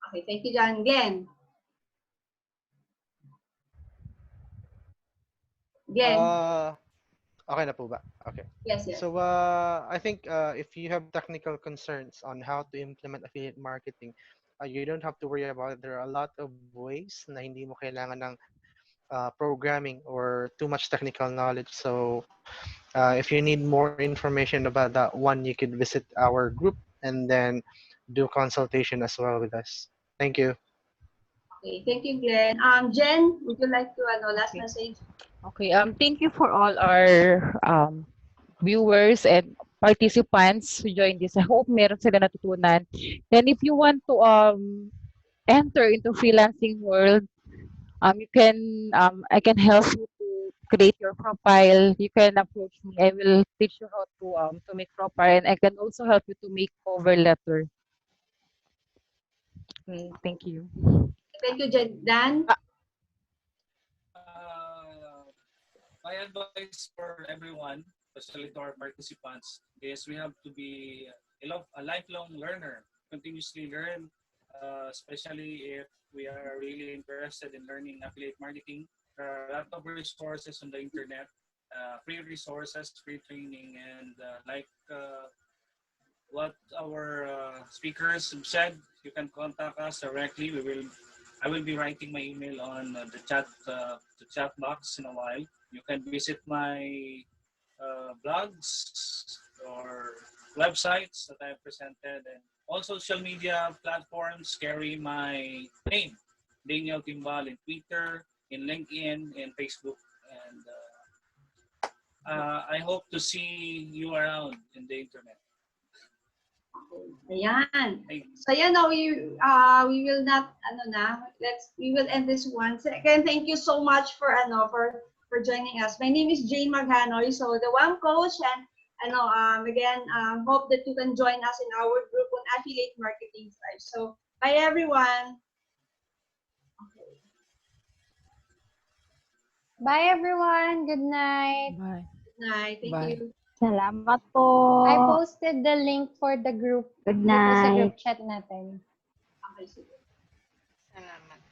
Okay, thank you, John. Glenn. Okay na po ba? Okay. Yes. So I think if you have technical concerns on how to implement affiliate marketing, you don't have to worry about it. There are a lot of ways na hindi mo kailangan ng programming or too much technical knowledge. So if you need more information about that one, you could visit our group and then do consultation as well with us. Thank you. Okay, thank you, Glenn. Jen, would you like to last message? Okay, thank you for all our viewers and participants who joined this. I hope meron sila natutunan. Then if you want to enter into freelancing world, you can I can help you to create your profile. You can approach me. I will teach you how to make profile, and I can also help you to make cover letter. Thank you. Thank you, Jen. Dan? My advice for everyone, especially to our participants, is we have to be a lifelong learner, continuously learn especially if we are really interested in learning affiliate marketing. There are a lot of resources on the internet, free resources, free training, and what our speakers have said, you can contact us directly. I will be writing my email on the chat box in a while. You can visit my blogs or websites that I have presented, and all social media platforms carry my name, Daniel Timbal, in Twitter, in LinkedIn, in Facebook, and I hope to see you around in the internet. Ayan. So yan, we will not, we will end this one. So again, thank you so much for joining us. My name is Jane Maghanoy, so the one coach, and again, hope that you can join us in our group on affiliate marketing live. So bye everyone. Bye everyone. Good night. Bye. Good night. Thank Bye. you. Salamat po. I posted the link for the group. Good Dito sa night. group chat natin. Okay, sige. Salamat.